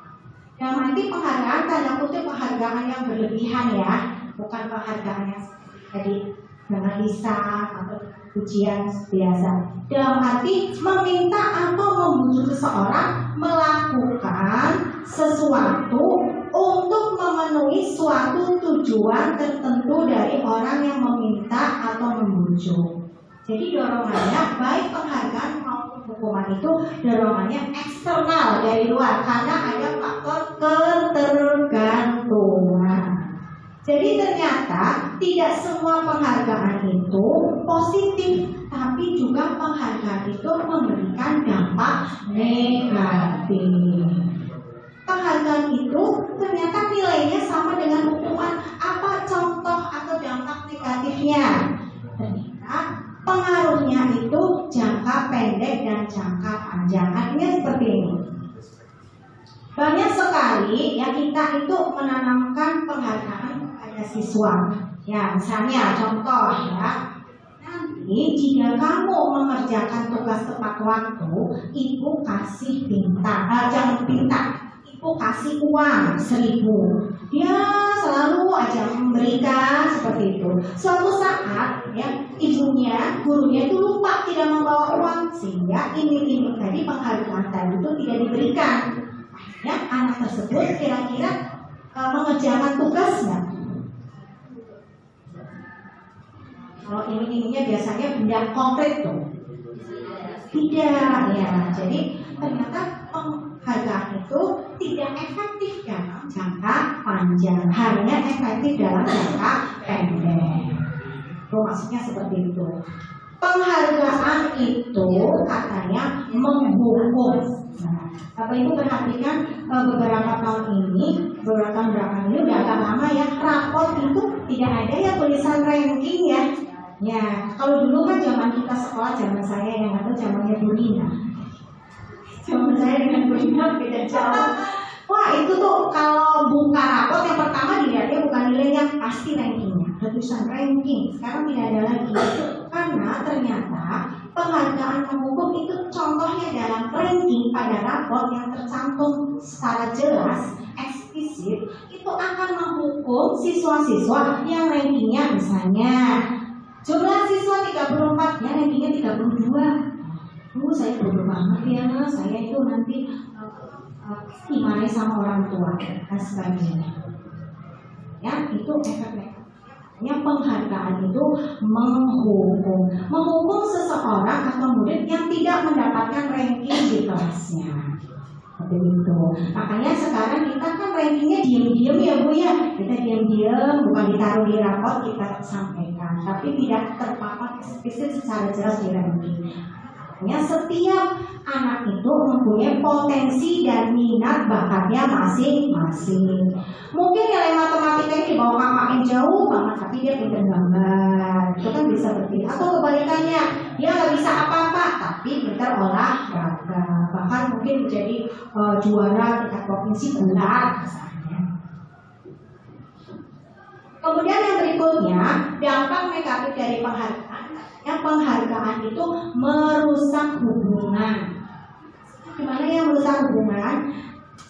Yang nanti penghargaan tanda kutip penghargaan yang berlebihan ya, bukan penghargaan yang tadi dengan lisan atau ujian biasa. Dalam arti meminta atau membujuk seseorang melakukan sesuatu untuk memenuhi suatu tujuan tertentu dari orang yang meminta atau membujuk. Jadi dorongannya baik penghargaan maupun hukuman itu dorongannya eksternal dari luar karena ada faktor ketergantungan. Jadi ternyata tidak semua penghargaan itu positif, tapi juga penghargaan itu memberikan dampak negatif. Penghargaan itu ternyata nilainya sama dengan hukuman. Apa contoh atau dampak negatifnya? Ternyata pengaruhnya itu jangka pendek dan jangka panjang. Artinya seperti ini. Banyak sekali ya kita itu menanamkan penghargaan kepada siswa. Ya, misalnya contoh ya. Nanti jika kamu mengerjakan tugas tepat waktu, ibu kasih jangan pinta. Ibu kasih uang 1.000. Dia selalu aja memberikan seperti itu. Suatu saat ya ibunya, gurunya itu lupa tidak membawa uang sehingga ini tadi penghargaan tadi itu tidak diberikan. Ya, anak tersebut kira-kira mengerjakan tugas nggak? Kalau ini biasanya benda konkret tuh. Tidak ya. Jadi ternyata penghargaan itu tidak efektif dalam jangka panjang, hanya efektif dalam jangka pendek. Itu maksudnya seperti itu. Penghargaan itu katanya menghukum. Nah, Bapak Ibu perhatikan beberapa tahun ini udah agak lama ya, rapor itu tidak ada ya tulisan ranking ya. Ya, kalau dulu kan zaman kita sekolah, zaman saya yang atau zamannya Budina. Zaman saya dengan Budina beda jauh. Wah itu tuh kalau buka rapor yang pertama dilihatnya bukan nilainya, pasti rankingnya, tulisan ranking. Sekarang tidak ada lagi karena ternyata penghargaan menghukum itu contohnya dalam ranking pada rapor yang tercantum secara jelas, eksplisit, itu akan menghukum siswa-siswa yang rankingnya misalnya jumlah siswa 34, ya rankingnya 32. Saya bodoh banget ya, saya itu nanti dimarahi sama orang tua dan sebagainya. Ya, itu efek negatifnya penghargaan itu menghukum seseorang atau murid yang tidak mendapatkan ranking di kelasnya. Seperti itu. Makanya sekarang kita kan rankingnya diam-diam ya Bu ya. Kita diam-diam, bukan ditaruh di rapor kita sampaikan, tapi tidak terpampang eksplisit secara jelas di ranking. Setiap anak itu mempunyai potensi dan minat bakatnya masing-masing. Mungkin nilai matematikanya di bawah kakaknya jauh banget, tapi dia pintar gambar. Itu kan bisa seperti itu. Atau kebalikannya, dia nggak bisa apa-apa, tapi pintar olahraga. Bahkan mungkin menjadi juara tingkat provinsi benar misalnya. Kemudian yang berikutnya, dampak negatif dari penghargaan. Yang penghargaan itu merusak hubungan. Gimana yang merusak hubungan?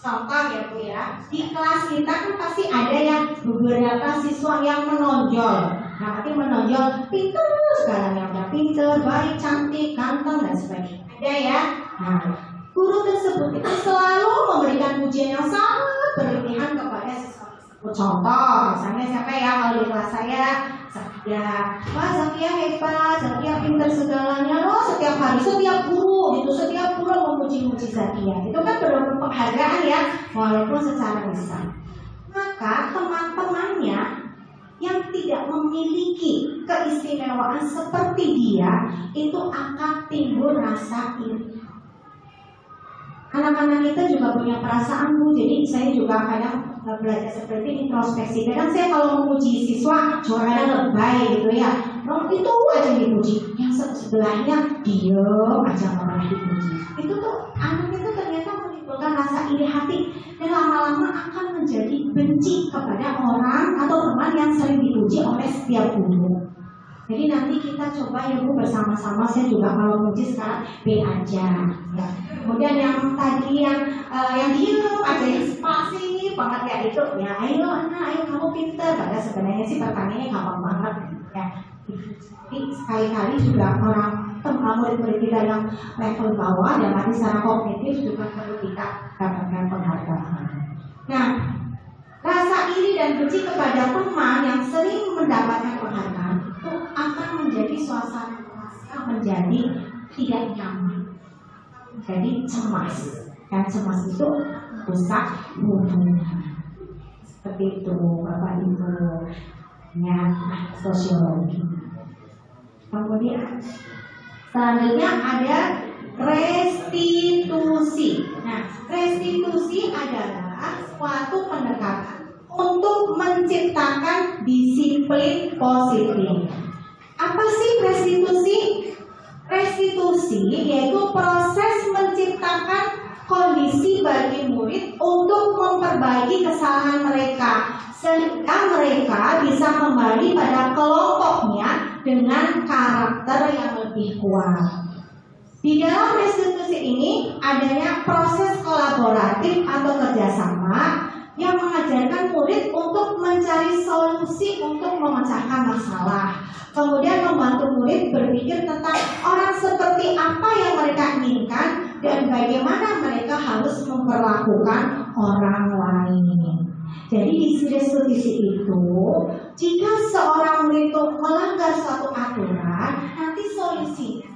Contoh ya Bu ya, di kelas kita kan pasti ada yang beberapa siswa yang menonjol. Nah, arti menonjol pintar segalanya, udah pintar, baik, cantik, ganteng dan sebagainya. Ada ya. Nah, guru tersebut itu selalu memberikan pujian yang sangat berlebihan kepada siswa. Contoh, misalnya siapa ya kalau di kelas saya? Zakia, wah Zakia hebat, Zakia pintar segalanya loh. Setiap hari, setiap guru memuji-muji Zakia. Itu kan berupa penghargaan ya, walaupun secara lisan. Maka teman-temannya yang tidak memiliki keistimewaan seperti dia itu akan timbul rasa iri. Anak-anak kita juga punya perasaan Bu, jadi saya juga kadang belajar seperti introspeksi. Kadang saya kalau memuji siswa suaranya lebay gitu ya, itu aja dipuji, yang sebelahnya diem aja nggak pernah dipuji. Itu tuh anak itu ternyata menimbulkan rasa iri hati dan lama-lama akan menjadi benci kepada orang atau teman yang sering dipuji oleh setiap guru. Jadi nanti kita coba ya Bu bersama-sama. Saya juga kalau muji sekarang B aja. Ya. Kemudian yang tadi yang diem aja yang spasi banget ya itu ya ayo anak ayo kamu pinter. Padahal sebenarnya sih pertanyaannya gampang banget ya. Jadi sekali-kali juga orang murid-murid kita yang level bawah dan nanti secara kognitif juga perlu kita dapatkan penghargaan. Nah, rasa iri dan benci kepada teman yang sering mendapatkan penghargaan itu akan menjadi suasana yang menjadi tidak nyaman. Jadi cemas, dan cemas itu rusak hubungan. Seperti itu Bapak Ibu ya, sosiologi. Kemudian selanjutnya ada restitusi. Nah, restitusi adalah suatu pendekatan untuk menciptakan disiplin positif. Apa sih restitusi? Restitusi yaitu proses menciptakan kondisi bagi murid untuk memperbaiki kesalahan mereka sehingga mereka bisa kembali pada kelompoknya dengan karakter yang lebih kuat. Di dalam restitusi ini adanya proses kolaboratif atau kerjasama yang mengajarkan murid untuk mencari solusi untuk memecahkan masalah. Kemudian membantu murid berpikir tentang orang seperti apa yang mereka inginkan dan bagaimana mereka harus memperlakukan orang lain. Jadi di restitusi itu, jika seorang murid itu melanggar suatu aturan, nanti solusinya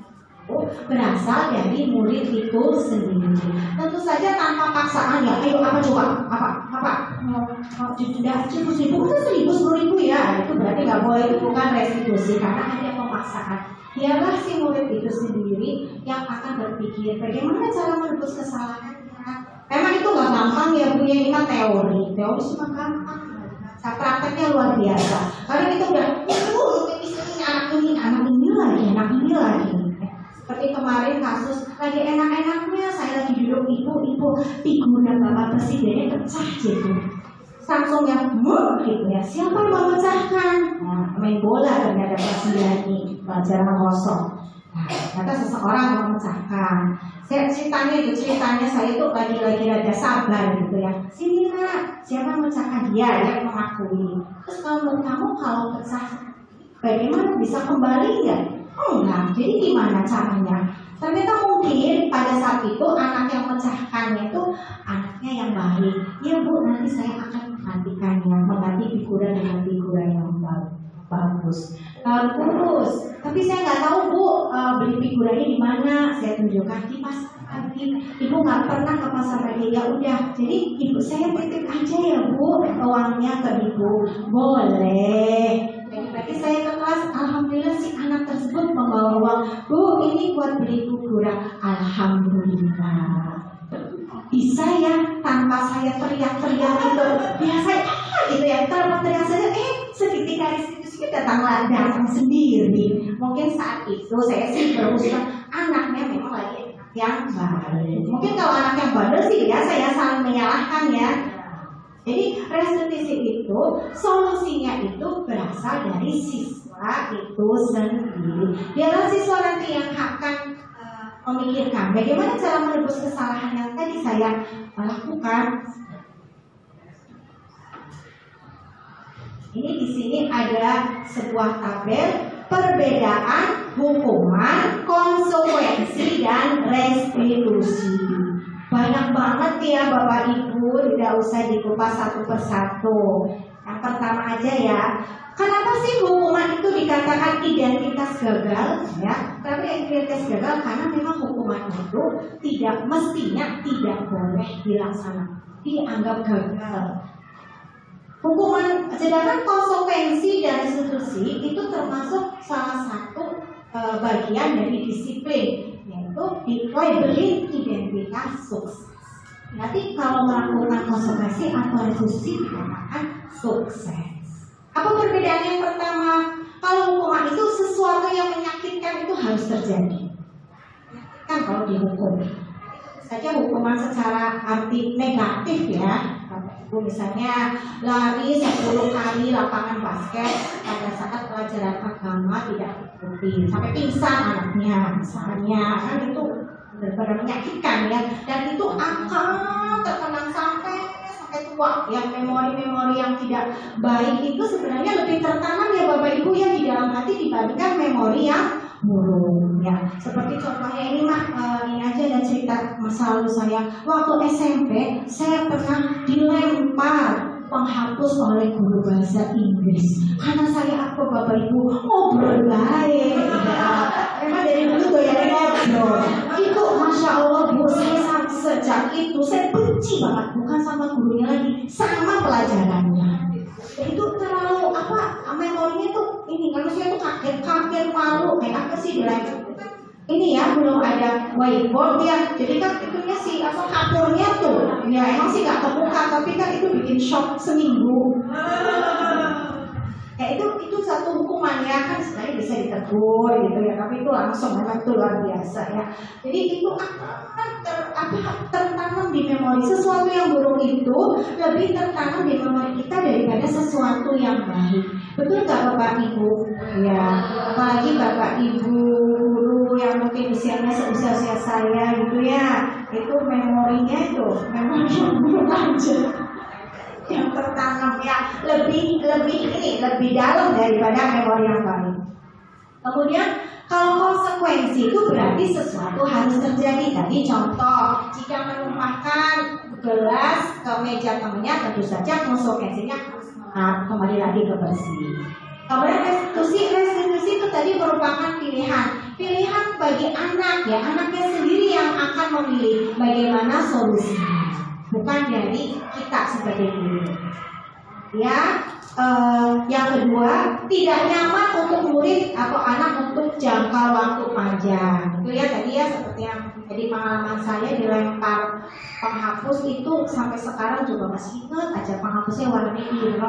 berasal dari murid itu sendiri. Tentu saja tanpa paksaan ya. Ayo apa coba? Apa? Sudah 100.000 itu 1.000 ya. Itu berarti nggak boleh, itu bukan restitusi karena ada pemaksaan. Biarlah si murid itu sendiri yang akan berpikir bagaimana cara menebus kesalahannya. Memang itu nggak gampang ya Bu, ini kan teori cuma gampang. Prakteknya luar biasa. Karena kita udah anak ini lagi. Seperti kemarin kasus lagi enak-enaknya saya lagi duduk ibu figuran Bapak Presidennya pecah gitu. Langsung yang gitu ya. Siapa yang memecahkan? Nah, main bola ternyata Presiden ini pelajaran kosong. Nah, ternyata seseorang yang memecahkan. Ceritanya saya itu lagi raja sabar gitu ya. Sini nak, siapa yang memecahkan? Dia yang mengakui. Terus kalau menurut kamu kalau pecah, bagaimana bisa kembali ya? Enggak, jadi gimana caranya? Ternyata mungkin pada saat itu anak yang pecahkannya itu anaknya yang baik. Ya Bu, nanti saya akan mengganti figuran dengan figuran yang bagus. Terus, tapi saya nggak tahu Bu, beli figurannya di mana? Saya tunjukkan di pasar lagi. Ibu nggak pernah ke pasar lagi. Ya udah, jadi ibu saya titip aja ya Bu, uangnya ke ibu. Boleh. Jadi saya ke kelas, alhamdulillah si anak tersebut membawa uang. Bu, ini buat beli figuran. Alhamdulillah. Bisa ya, tanpa saya teriak-teriak gitu. Biasa gitu ya, teriak saja. Seketika restitusi datang sendiri. Mungkin saat itu saya sih berusaha anaknya memang lagi yang baik. Mungkin kalau anak yang bandel sih biasa ya, saling menyalahkan ya. Jadi restitusi itu solusinya itu berasal dari siswa itu sendiri. Biarlah siswa nanti yang akan memikirkan bagaimana cara menebus kesalahan yang tadi saya lakukan. Ini di sini ada sebuah tabel perbedaan hukuman, konsekuensi dan restitusi. Banyak banget ya Bapak Ibu, tidak usah dikupas satu persatu. Yang pertama aja ya, kenapa sih hukuman itu dikatakan identitas gagal? Ya, tapi identitas gagal karena memang hukuman itu mestinya tidak boleh dilaksanakan, dianggap gagal. Hukuman, sedangkan konsekuensi dan restitusi itu termasuk salah satu bagian dari disiplin, yaitu labeling identitas sukses. Nanti kalau melakukan konsekuensi atau restitusi dikatakan sukses. Apa perbedaan yang pertama? Kalau hukuman itu sesuatu yang menyakitkan itu harus terjadi. Kan kalau dihukum saja hukuman secara arti negatif ya. Misalnya lari 10 kali lapangan basket pada saat pelajaran agama tidak diikuti sampai pingsan anaknya misalnya, kan itu benar-benar menyakitkan ya, dan itu akan terkenang sampai tua ya. Memori-memori yang tidak baik itu sebenarnya lebih tertanam ya Bapak Ibu ya di dalam hati dibandingkan memori yang buruk ya. Seperti contohnya ini ini aja ada cerita masa lalu saya. Waktu SMP saya pernah dilempar penghapus oleh guru bahasa Inggris karena saya apa Bapak Ibu ngobrol baik ya. Memang dari dulu doyan ngobrol itu, Masya Allah Bu, saya sejak itu saya benci banget, bukan sama gurunya lagi, sama pelajarannya. Itu terlalu memorinya tuh ini, kalau saya tuh kaget malu kayak apa sih dilempar. Ini ya belum ada whiteboard ya, jadi kan itunya sih kapurnya tuh ya emang sih nggak kebuka, tapi kan itu bikin shock seminggu. Ya itu satu hukuman ya, kan sebenarnya bisa ditegur gitu ya, tapi itu langsung memang itu luar biasa ya. Jadi itu akan tertanam di memori. Sesuatu yang buruk itu lebih tertanam di memori kita daripada sesuatu yang baik. Betul nggak Bapak Ibu? Ya, apalagi Bapak Ibu guru yang mungkin usianya seusia saya gitu ya, itu memorinya itu memori yang buruk aja yang tertanam ya, lebih dalam daripada memori yang baik. Kemudian kalau konsekuensi itu berarti sesuatu harus terjadi. Tadi contoh, jika menumpahkan gelas ke meja temannya, tentu saja konsekuensinya kembali lagi ke bersih. Kemudian restitusi itu tadi merupakan pilihan bagi anak ya, anaknya sendiri yang akan memilih bagaimana solusinya, bukan dari kita sebagai guru. Ya, yang kedua, tidak nyaman untuk murid atau anak untuk jangka waktu panjang. Itu ya tadi ya, seperti yang jadi pengalaman saya dilempar penghapus itu sampai sekarang juga masih ingat aja, penghapusnya warna biru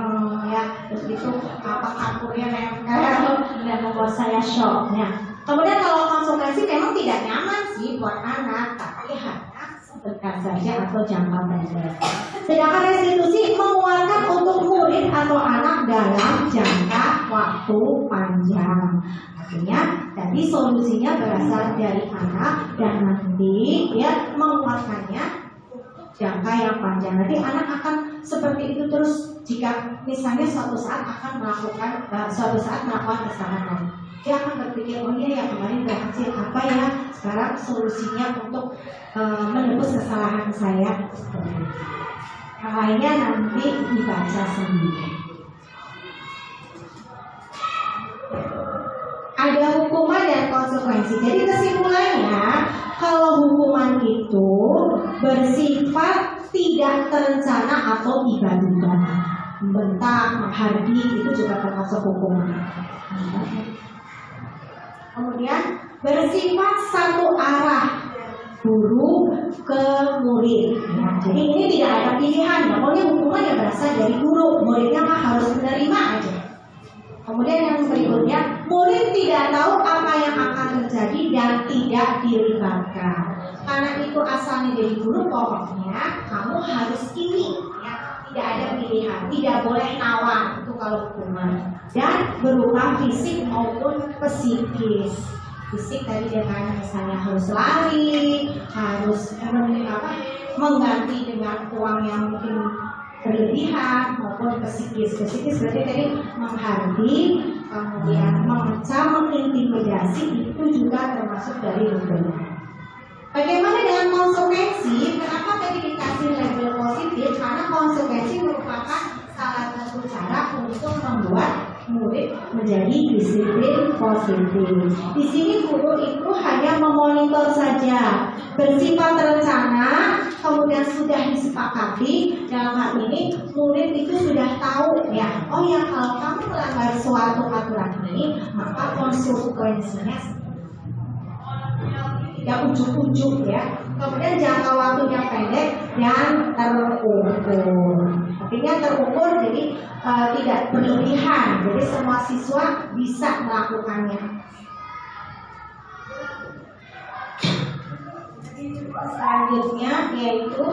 ya, terus itu kapurnya nempel dan membuat saya shock ya. Kemudian kalau konsekuensi memang tidak nyaman sih buat anak, tapi hanya sebentar saja atau jangka pendek. Sedangkan restitusi menguatkan untuk murid atau anak dalam jangka waktu panjang. Artinya tadi solusinya berasal dari anak dan nanti ya menguatkannya jangka yang panjang. Nanti anak akan seperti itu terus jika misalnya suatu saat melakukan kesalahan. Dia akan berpikir, oh iya ya kemarin berhasil, apa ya sekarang solusinya untuk menebus kesalahan saya. Yang lainnya nanti dibaca sendiri. Ada hukuman dan konsekuensi. Jadi kesimpulannya, kalau hukuman itu bersifat tidak terencana atau tiba-tiba, membentak, menghardik, itu juga termasuk hukuman. Kemudian bersifat satu arah, guru ke murid. Ya, jadi ini tidak ada pilihan. Pokoknya hukuman yang berasal dari guru, muridnya harus menerima aja. Kemudian yang berikutnya, murid tidak tahu apa yang akan terjadi dan tidak dilibatkan. Karena itu asalnya dari guru, pokoknya kamu harus ini. Ya, tidak ada pilihan, tidak boleh nawar itu kalau hukuman. Dan berupa fisik maupun psikis. Fisik tadi dengan misalnya harus lari, harus mengganti dengan uang yang mungkin berlebihan, maupun psikis. Psikis berarti tadi menghardik, kemudian memecah, mengintimidasi, itu juga termasuk dari hukuman. Bagaimana dengan konsekuensi? Kenapa tadi dikasih label positif? Karena konsekuensi merupakan salah satu cara untuk membuat murid menjadi disiplin positif. Di sini guru itu hanya memonitor saja, bersifat terencana, kemudian sudah disepakati. Dalam hal ini murid itu sudah tahu ya, oh ya kalau kamu melanggar suatu aturan ini, maka konsekuensinya tidak ujuk-ujuk ya. Kemudian jangka waktunya pendek dan terukur. Artinya terukur, jadi tidak berlebihan. Jadi semua siswa bisa melakukannya. Selanjutnya yaitu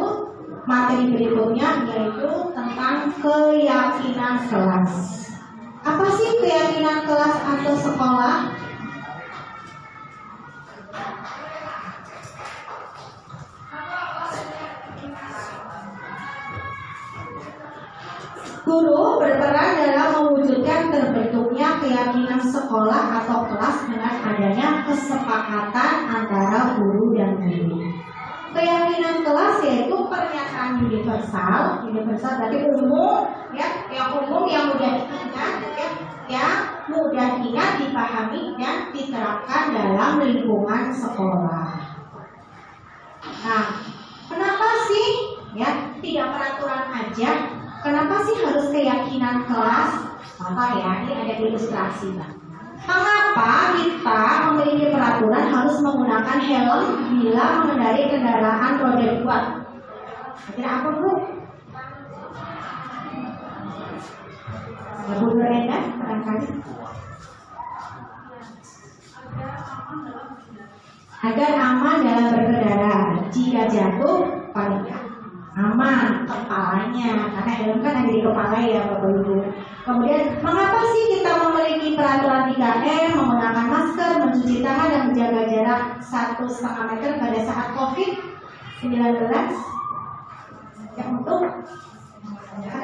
materi berikutnya, yaitu tentang keyakinan kelas. Apa sih keyakinan kelas atau sekolah? Guru berperan dalam mewujudkan terbentuknya keyakinan sekolah atau kelas dengan adanya kesepakatan antara guru dan guru. Keyakinan kelas yaitu pernyataan universal berarti umum, ya, yang umum, yang mudah diingat, ya, yang mudah diingat, dipahami dan diterapkan dalam lingkungan sekolah. Nah, kenapa sih, ya, tidak peraturan aja? Kenapa sih harus keyakinan kelas? Contoh ya, ini ada ilustrasi. Mengapa kita memiliki peraturan harus menggunakan helm bila mengendarai kendaraan roda 2? Kira apa, Bu? Ya, Bu Brenda, barangkali. Agar aman dalam berkendara. Jika jatuh, paling aman kepalanya, karena helm kan ada di kepala ya Bapak Ibu. Kemudian mengapa sih kita memiliki peraturan 3M, menggunakan masker, mencuci tangan dan menjaga jarak 1,5 meter pada saat COVID-19? Ya, untuk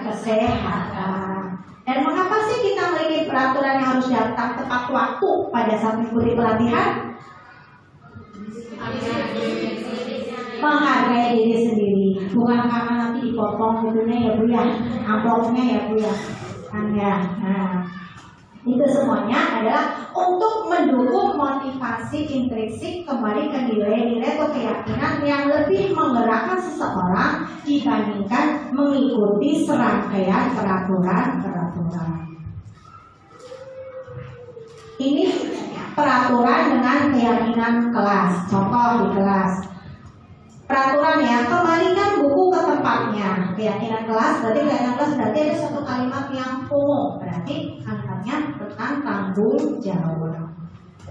kesehatan. Dan mengapa sih kita memiliki peraturan yang harus datang tepat waktu pada saat mengikuti pelatihan? Menghargai diri sendiri, bukan karena nanti dipotong itunya ya Bu ya, amplopnya ya Bu ya, kan ya. Nah, itu semuanya adalah untuk mendukung motivasi intrinsik kembali ke nilai-nilai atau keyakinan yang lebih menggerakkan seseorang dibandingkan mengikuti serangkaian peraturan-peraturan. Ini peraturan dengan keyakinan kelas. Contoh di kelas. Peraturan ya, kembalikan buku ke tempatnya. Keyakinan kelas berarti ada satu kalimat yang umum, berarti kalimatnya tentang tanggung jawab.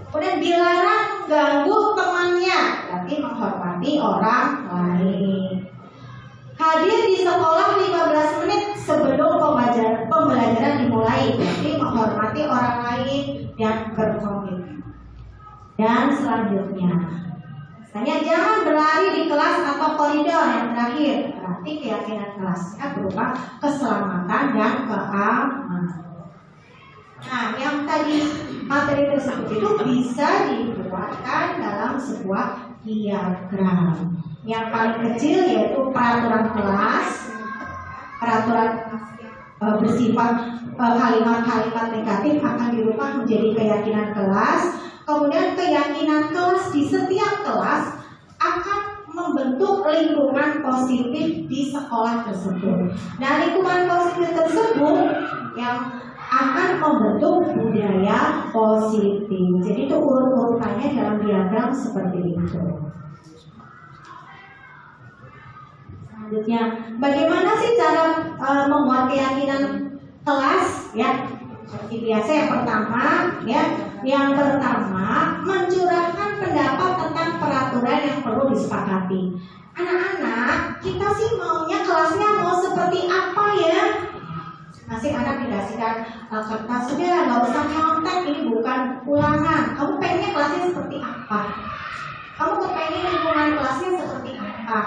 Kemudian dilarang ganggu temannya, berarti menghormati orang lain. Hadir di sekolah 15 menit sebelum pembelajaran dimulai, berarti menghormati orang lain dan berkomitmen. Dan selanjutnya, misalnya jangan berlari di kelas atau koridor yang terakhir, berarti keyakinan kelasnya berupa keselamatan dan keamanan. Nah, yang tadi materi tersebut itu bisa dibuatkan dalam sebuah diagram. Yang paling kecil yaitu peraturan kelas, peraturan bersifat kalimat-kalimat negatif akan dirubah menjadi keyakinan kelas. Kemudian keyakinan kelas di setiap kelas akan membentuk lingkungan positif di sekolah tersebut. Nah, lingkungan positif tersebut yang akan membentuk budaya positif. Jadi itu urut-urutannya dalam diagram seperti itu. Selanjutnya, bagaimana sih cara membuat keyakinan kelas? Ya, seperti biasa yang pertama mencurahkan pendapat tentang peraturan yang perlu disepakati. Anak-anak, kita sih maunya kelasnya mau seperti apa ya? Masih anak dikasihkan kertas, sudah nggak usah nyontek, ini bukan ulangan. Kamu pengennya kelasnya seperti apa? Kamu kepengen lingkungan kelasnya seperti apa?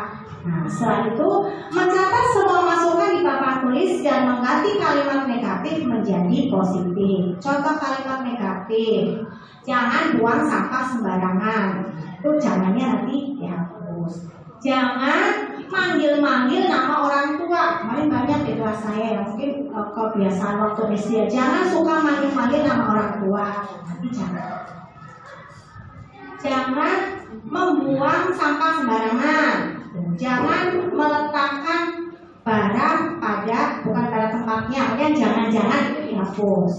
Nah, setelah itu mencatat semua masukan di papan tulis dan mengganti kalimat negatif menjadi positif. Contoh kalimat negatif, jangan buang sampah sembarangan. Itu jangannya nanti dihapus. Jangan manggil-manggil nama orang tua. Kemarin banyak di kelas saya yang mungkin kebiasaan waktu SD. Jangan suka manggil-manggil nama orang tua. Nanti jangan. Jangan membuang sampah sembarangan. Jangan meletakkan barang bukan pada tempatnya. Kemudian jangan-jangan itu dihapus.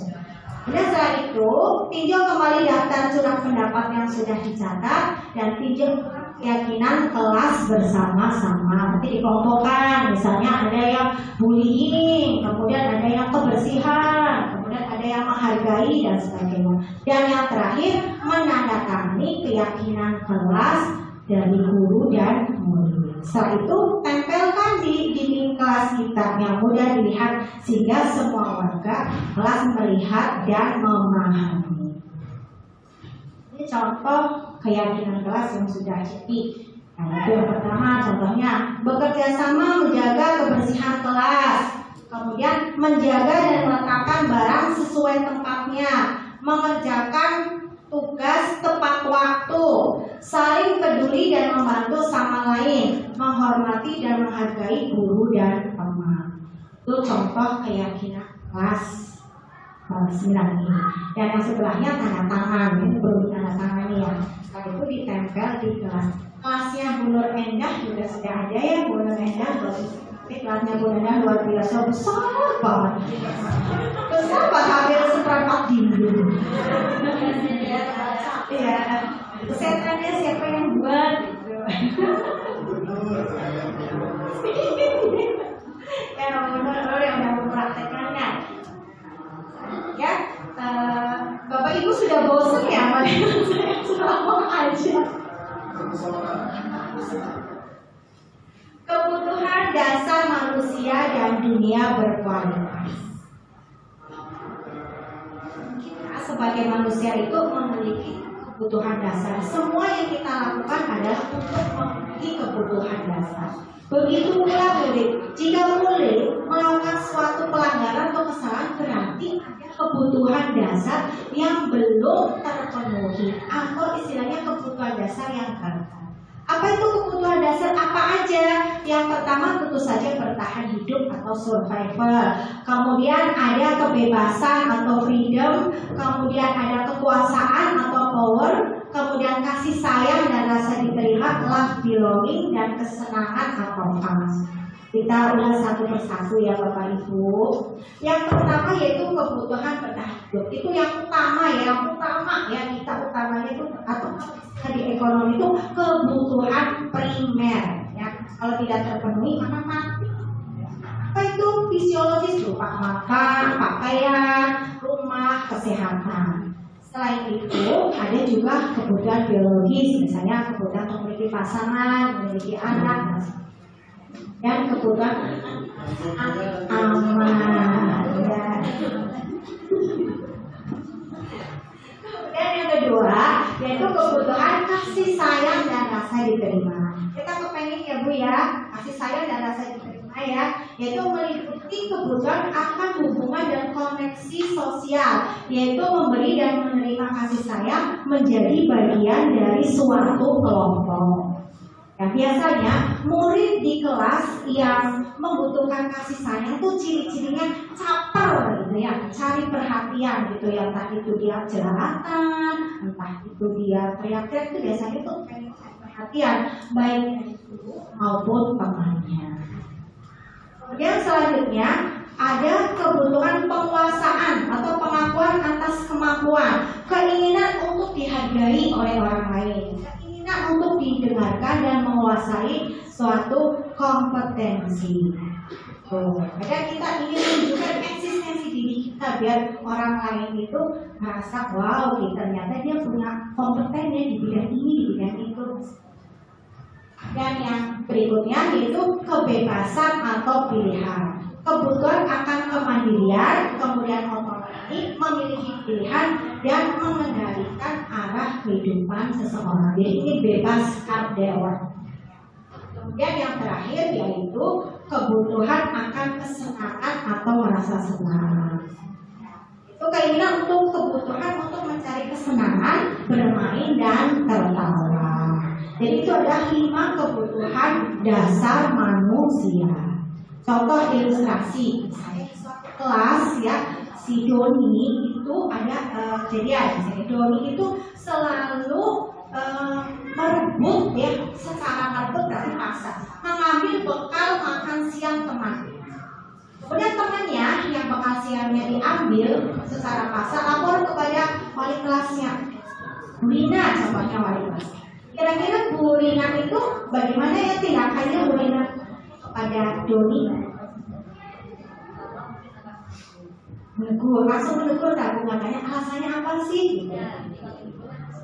Kemudian setelah itu tinjau kembali daftar curah pendapat yang sudah dicatat dan tinjau keyakinan kelas bersama-sama. Nanti dikelompokkan. Misalnya ada yang bullying, kemudian ada yang kebersihan, kemudian ada yang menghargai dan sebagainya. Dan yang terakhir menandatangani keyakinan kelas dari guru dan murid. Setelah itu tempelkan di dinding kelas kita yang mudah dilihat sehingga semua warga kelas melihat dan memahami. Ini contoh keyakinan kelas yang sudah jadi. Nah, itu yang pertama, contohnya bekerja sama menjaga kebersihan kelas, kemudian menjaga dan meletakkan barang sesuai tempatnya, mengerjakan tugas tepat waktu, saling peduli dan membantu sama lain, menghormati dan menghargai guru dan teman. Itu contoh keyakinan kelas 9 ini. Dan yang sebelahnya tanda tangan, ini belum tanda tangan ya. Setelah itu ditempel di kelas. Kelasnya Bu Nur Endah juga sudah ada ya, Bu Nur Endah. Tapi kelasnya Bu Nur Endah luar biasa besar banget. Besar banget, hampir seperempat dinding. Iya, kesetannya siapa yang buat? Ya, benar yang udah mempraktekannya. Ya, Bapak Ibu sudah bosan ya sama ceramah aja. Kebutuhan dasar manusia dan dunia berkualitas. Kita sebagai manusia itu memiliki kebutuhan dasar. Semua yang kita lakukan adalah untuk memenuhi kebutuhan dasar. Begitu pula murid. Jika murid melakukan suatu pelanggaran atau kesalahan, berarti ada kebutuhan dasar yang belum terpenuhi, atau istilahnya kebutuhan dasar yang gagal. Apa itu kebutuhan dasar? Apa aja? Yang pertama tentu saja bertahan hidup atau survival. Kemudian ada kebebasan atau freedom. Kemudian ada kekuasaan atau power. Kemudian kasih sayang dan rasa diterima, love, belonging, dan kesenangan atau fun. Kita ulas satu persatu ya Bapak Ibu. Yang pertama yaitu kebutuhan bertahan hidup. Itu yang utama ya, kita utamanya itu atau di ekonomi itu kebutuhan primer ya. Kalau tidak terpenuhi maka mati. Apa itu fisiologis berupa makan, pakaian, rumah, kesehatan. Selain itu ada juga kebutuhan biologis, misalnya kebutuhan memiliki pasangan, memiliki anak, dan kebutuhan aman ya. Dan yang kedua yaitu kebutuhan kasih sayang dan rasa diterima. Kita kepengen ya Bu ya, kasih sayang dan rasa diterima ya, yaitu meliputi kebutuhan akan hubungan dan koneksi sosial, yaitu memberi dan menerima kasih sayang menjadi bagian dari suatu kelompok. Ya, biasanya murid di kelas yang membutuhkan kasih sayang itu ciri-cirinya caper gitu ya, cari perhatian gitu ya, entah itu dia jelalatan, entah itu dia teriak-teriak, itu biasanya tuh pengen cari perhatian baik dari guru maupun temannya. Kemudian selanjutnya ada kebutuhan penguasaan atau pengakuan atas kemampuan, keinginan untuk dihargai oleh orang lain, untuk didengarkan dan menguasai suatu kompetensi. Kadang kita ingin menunjukkan eksistensi diri kita biar orang lain itu merasa wow, ternyata dia punya kompeten ya di bidang ini, di bidang itu. Dan yang berikutnya yaitu kebebasan atau pilihan. Kebutuhan akan kemandirian, kemudian otonomi, memiliki pilihan dan mengendalikan arah kehidupan seseorang. Jadi ini bebas kardewan. Kemudian yang terakhir yaitu kebutuhan akan kesenangan atau merasa senang. Itu keinginan untuk kebutuhan untuk mencari kesenangan, bermain dan tertawa. Jadi itu adalah 5 kebutuhan dasar manusia. Contoh ilustrasi, misalnya di suatu kelas ya, si Doni itu ada kejadian, misalnya Doni itu selalu merebut ya, secara merebut dari paksa, mengambil bekal makan siang teman. Kemudian temannya yang bekal siangnya diambil secara paksa lapor kepada wali kelasnya, Bu Rina, contohnya wali kelas. Kira-kira Bu Rina itu bagaimana ya tindakannya Bu Rina pada Doni? Langsung menegur, tak tanya alasannya apa sih?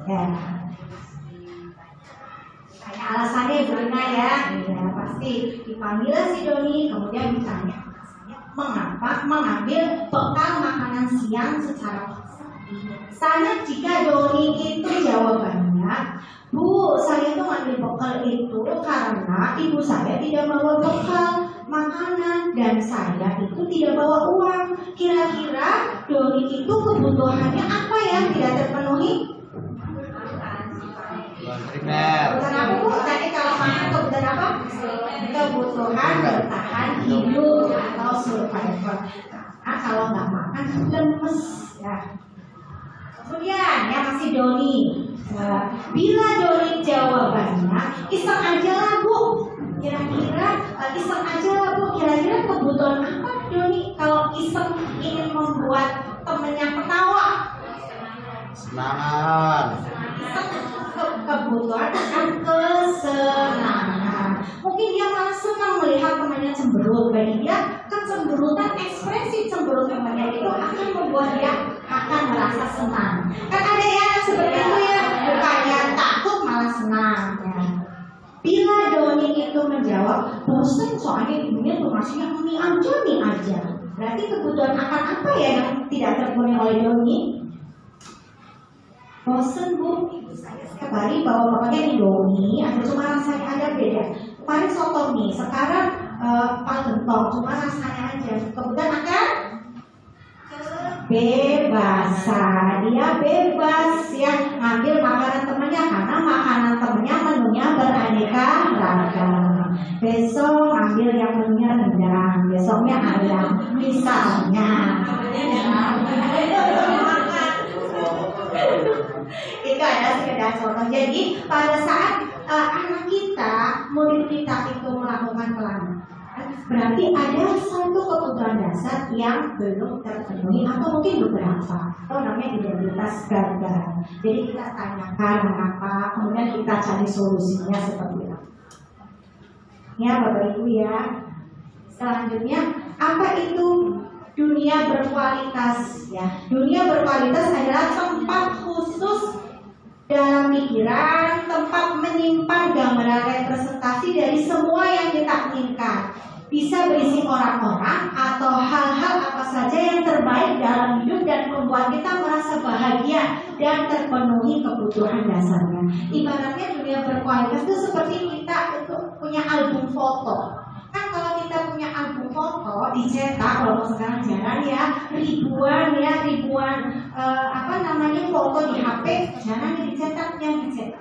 Ya, kayak alasannya Bu Rina ya, pasti dipanggil si Doni, kemudian ditanya mengapa mengambil bekal makanan siang secara paksa. Saya jika Doni itu jawabannya, Bu, saya tuh ngambil bekal itu karena ibu saya tidak bawa bekal makanan dan saya itu tidak bawa uang. Kira-kira Doni itu kebutuhannya apa yang tidak terpenuhi? Kebutuhan apa, Bu? Tadi kalau makan kebutuhan apa? Kebutuhan bertahan hidup atau survival. Karena kalau nggak makan lemes ya. Kemudian yang masih Doni. Bila Doni jawabannya iseng aja lah, Bu. Kira-kira iseng aja lah, Bu. Kira-kira kebutuhan apa Doni kalau iseng ingin membuat temennya ketawa? Semangat. Kebutuhan akan kesenangan. Mungkin dia malah senang melihat temannya cemberut. Bagi dia kecemberutan, ekspresi cemberut temannya itu akan membuat dia akan merasa senang. Kan ada yang seperti itu ya, bukannya takut malah senang ya. Bila Doni itu menjawab, bosan soalnya ibunya tuh ngasihnya mie aja. Berarti kebutuhan akan apa ya yang tidak terpenuhi oleh Doni? Bosen, Bu, ibu saya setiap hari bawa makannya Indomie, ada cuma rasanya ada beda. Kemarin soto mie, sekarang palentong, cuma rasanya aja. Kemudian akan kebebasan, dia bebas ya ngambil makanan temannya karena makanan temannya menunya beraneka ragam. Besok ambil yang menunya rendang, besoknya ayam, misalnya. Itu ada sekedar contoh. Jadi pada saat anak kita, murid kita itu melakukan pelanggaran, berarti ada satu kebutuhan dasar yang belum terpenuhi atau mungkin beberapa. Atau namanya identitas gagal. Jadi kita tanyakan mengapa, kemudian kita cari solusinya seperti apa. Ya Bapak Ibu ya. Selanjutnya apa itu dunia berkualitas ya? Dunia berkualitas adalah tempat khusus dalam pikiran, tempat menyimpan gambaran representasi dari semua yang kita inginkan. Bisa berisi orang-orang atau hal-hal apa saja yang terbaik dalam hidup dan membuat kita merasa bahagia dan terpenuhi kebutuhan dasarnya. Ibaratnya dunia berkualitas itu seperti kita itu punya album foto. Kan kalau kita punya album foto dicetak, kalau sekarang jarang ya, ribuan foto di HP, jarang dicetak. Yang dicetak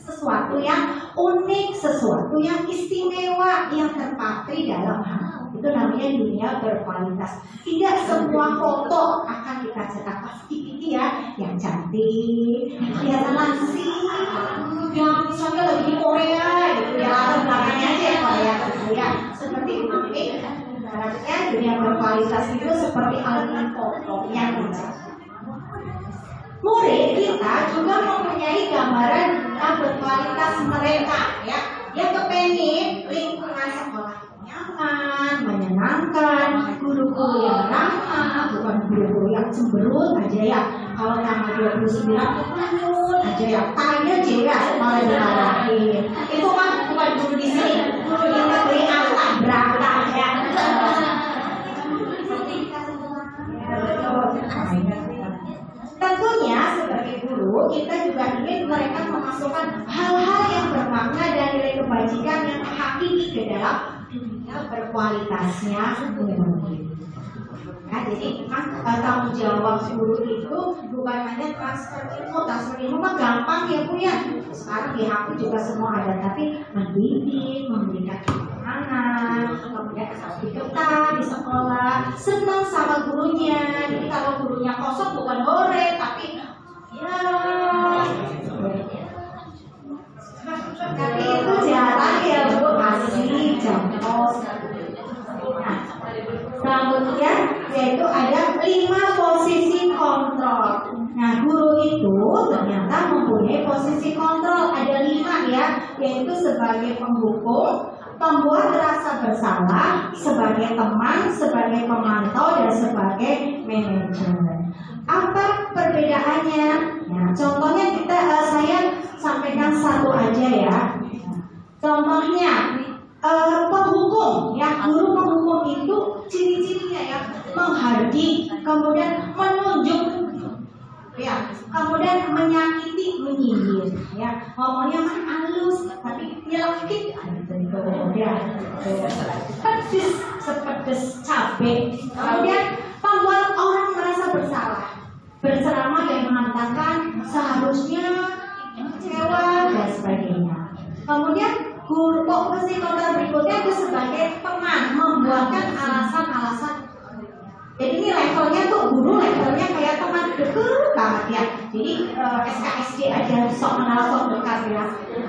sesuatu yang unik, sesuatu yang istimewa, yang terpatri dalam hal itu namanya dunia berkualitas. Tidak semua foto akan kita cetak pasti ya, yang cantik, yang kelihatan langsing, yang misalnya lagi di Korea gitu ya, atau belakangnya aja ya Korea ya, seperti itu. Ibaratnya dunia berkualitas itu seperti album foto yang dicetak. Murid kita juga mempunyai gambaran berkualitas mereka ya. Dia kepengen lingkungan sekolah nyaman, menyenangkan, guru-guru yang ramah, bukan guru-guru yang cemberut aja ya. Kalau tanggal 29 lanjut aja ya, tanya jelas malah dimarahin. Itu kan bukan guru di sini, guru yang beri angka berangkat ya. Tentunya sebagai guru kita juga ingin mereka memasukkan hal-hal yang bermakna dan nilai kebajikan yang hakiki ke dalam dunia berkualitasnya murid. Ya, jadi memang tanggung jawab guru itu bukan hanya transfer ilmu mah gampang ya Bu ya. Sekarang di HP juga semua ada, tapi mendidik, memberikan kenyamanan, kemudian ketertiban di sekolah, senang sama gurunya. Jadi kalau gurunya kosong bukan hore, tapi ya tapi itu jarang ya Bu, masih jam kosong. Selanjutnya yaitu ada 5 posisi kontrol. Nah guru itu ternyata mempunyai posisi kontrol, ada 5 ya, yaitu sebagai penghukum, pembuat rasa bersalah, sebagai teman, sebagai pemantau, dan sebagai manajer. Apa perbedaannya? Ya, contohnya saya sampaikan satu aja ya. Contohnya penghukum ya, guru penghukum itu ciri-cirinya ya menghardik, kemudian menunjuk ya, kemudian menyakiti, menyindir ya, ngomongnya mah halus tapi nyelekit ya, sepedes cabai, kemudian membuat orang merasa bersalah, berceramah dan mengatakan seharusnya kecewa dan sebagainya. Kemudian guru posisi kontrol berikutnya itu sebagai teman, membuatkan alasan-alasan. Jadi ini levelnya tuh guru levelnya kayak teman deket banget ya. Jadi SKSD aja sok kenal sok dekat ya.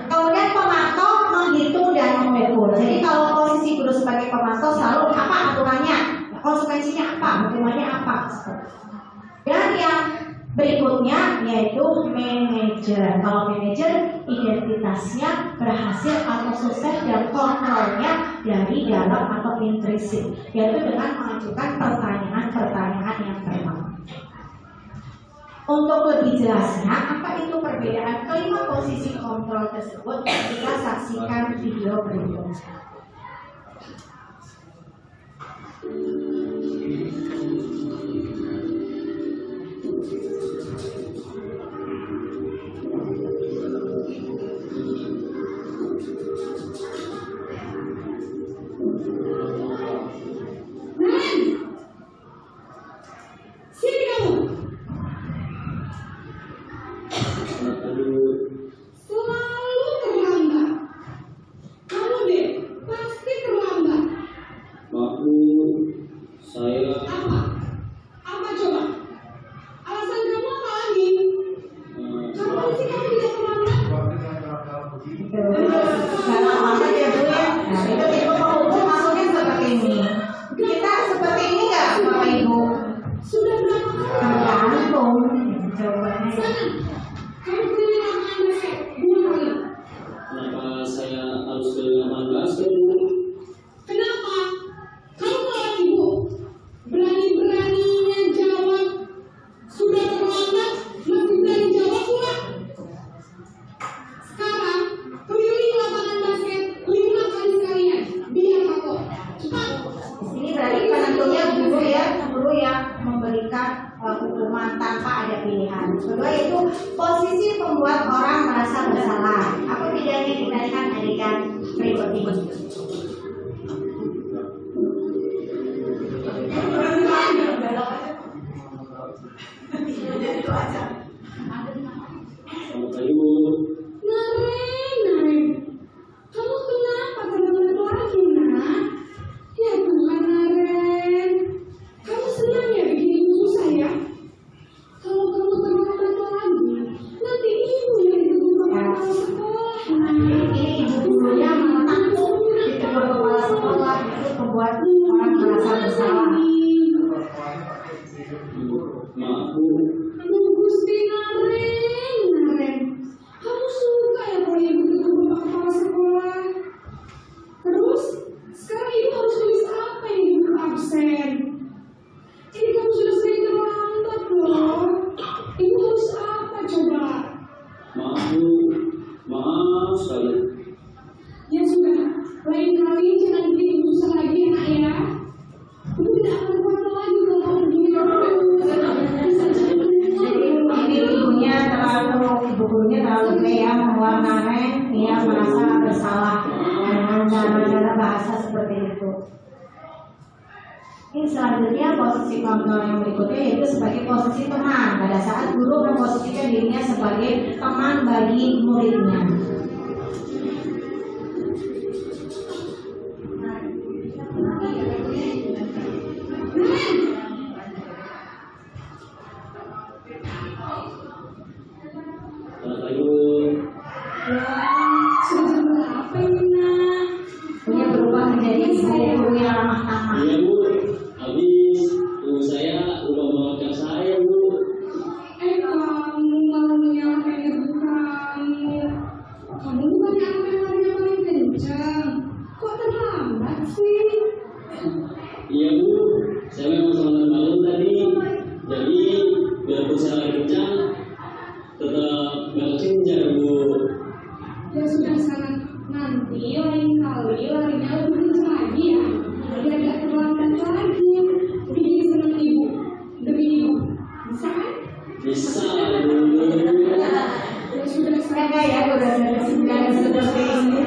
Kemudian pemantau, menghitung dan mengukur. Jadi kalau posisi guru sebagai pemantau selalu apa aturannya, konsekuensinya apa, hukumannya apa. Dan yang berikutnya yaitu manajer. Kalau manajer identitasnya berhasil atau sukses dan kontrolnya dari dalam atau intrinsik, yaitu dengan mengajukan pertanyaan-pertanyaan yang tepat. Untuk lebih jelasnya, apa itu perbedaan kelima posisi kontrol tersebut, kita saksikan video berikutnya. Ini selanjutnya posisi kontrol yang berikutnya yaitu sebagai posisi teman. Pada saat guru memposisikan dirinya sebagai teman bagi muridnya. Punya berubah menjadi guru yang ramah tamah. Iya Bu, habis guru saya udah mengajar saya Bu. Kamu malah menyalahkan ibu kamu. Kamu bukan yang larinya paling kencang. Kok terlambat sih? Iya Bu, saya memang semangat malu tadi. Jadi biarpun saya lari kencang, tetap gak kencang Bu. Ya sudah sana, nanti lain kali larinya nggak ya guru dari 9 seperti ini?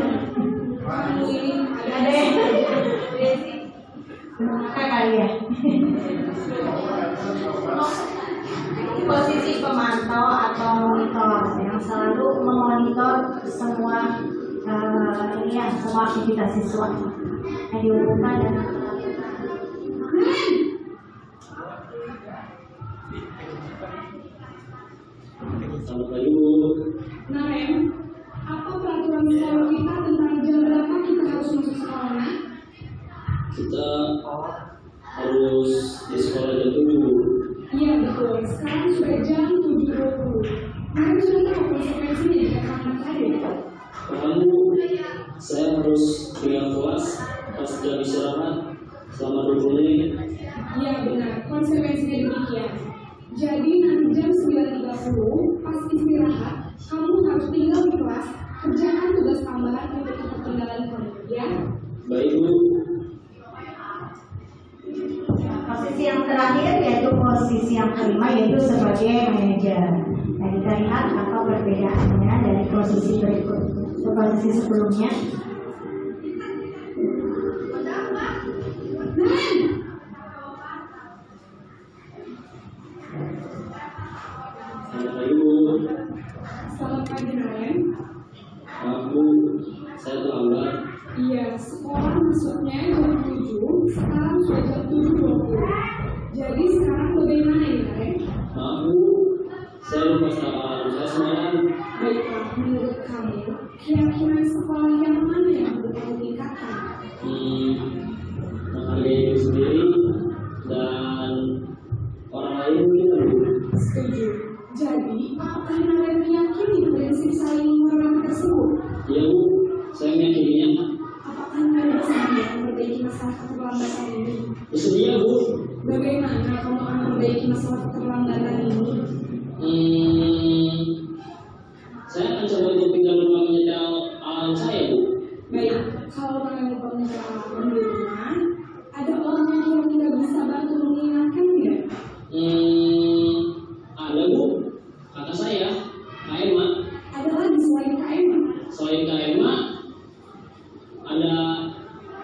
Ada yang kali ya. Posisi pemantau atau monitor yang selalu memonitor semua semua aktivitas siswa yang diumumkan dan Selamat pagi Bu. Nah, Rem, apa peraturan sekolah kita tentang jam berapa kita harus masuk sekolah? Kita harus di sekolah jam 7. Iya betul, sekarang sudah jam 7.20. Kalian sudah tahu konsekuensinya jika anak saya? Kamu, saya harus tinggal kelas pas jam istirahat selama 20 menit. Iya benar, konsekuensinya demikian. Jadi nanti jam 9.30 pas istirahat, kamu harus tinggal di kelas, kerjakan tugas tambahan untuk ketertinggalan kamu, ya? Baik Bu. posisi yang terakhir yaitu posisi yang kelima yaitu sebagai manajer. Nah, kita lihat apa perbedaannya dari posisi berikut ke posisi sebelumnya. Selamat pagi Bu. Selamat pagi, Rem. Maaf Bu, saya terlambat. Iya, sekolah masuknya jam 7, sekarang sudah jam 7.20. Jadi sekarang bagaimana ya, Rem? Maaf Bu, saya lupa sama saya semalam. Baiklah, menurut kamu, kira-kira sekolah yang mana yang perlu kamu tingkatkan? Menghargai diri sendiri dan orang lain kita Bu. Setuju. Jadi, apakah Rem meyakini prinsip saling menghormati tersebut? Iya Bu, saya meyakininya. Apakah Rem bisa memperbaiki masalah keterlambatan ini? Bersedia Bu. Bagaimana kamu akan memperbaiki masalah keterlambatan ini? Saya akan coba untuk tinggal rumah menyetel alam saya Bu. Baik, kalau kalian lupa menyetel di rumah, ada orang yang kira-kira bisa bantu mengingatkan tidak? Ada Bu, kata saya, Kak Emma. Ada lagi selain Kak Emma? Selain Kak Emma, ada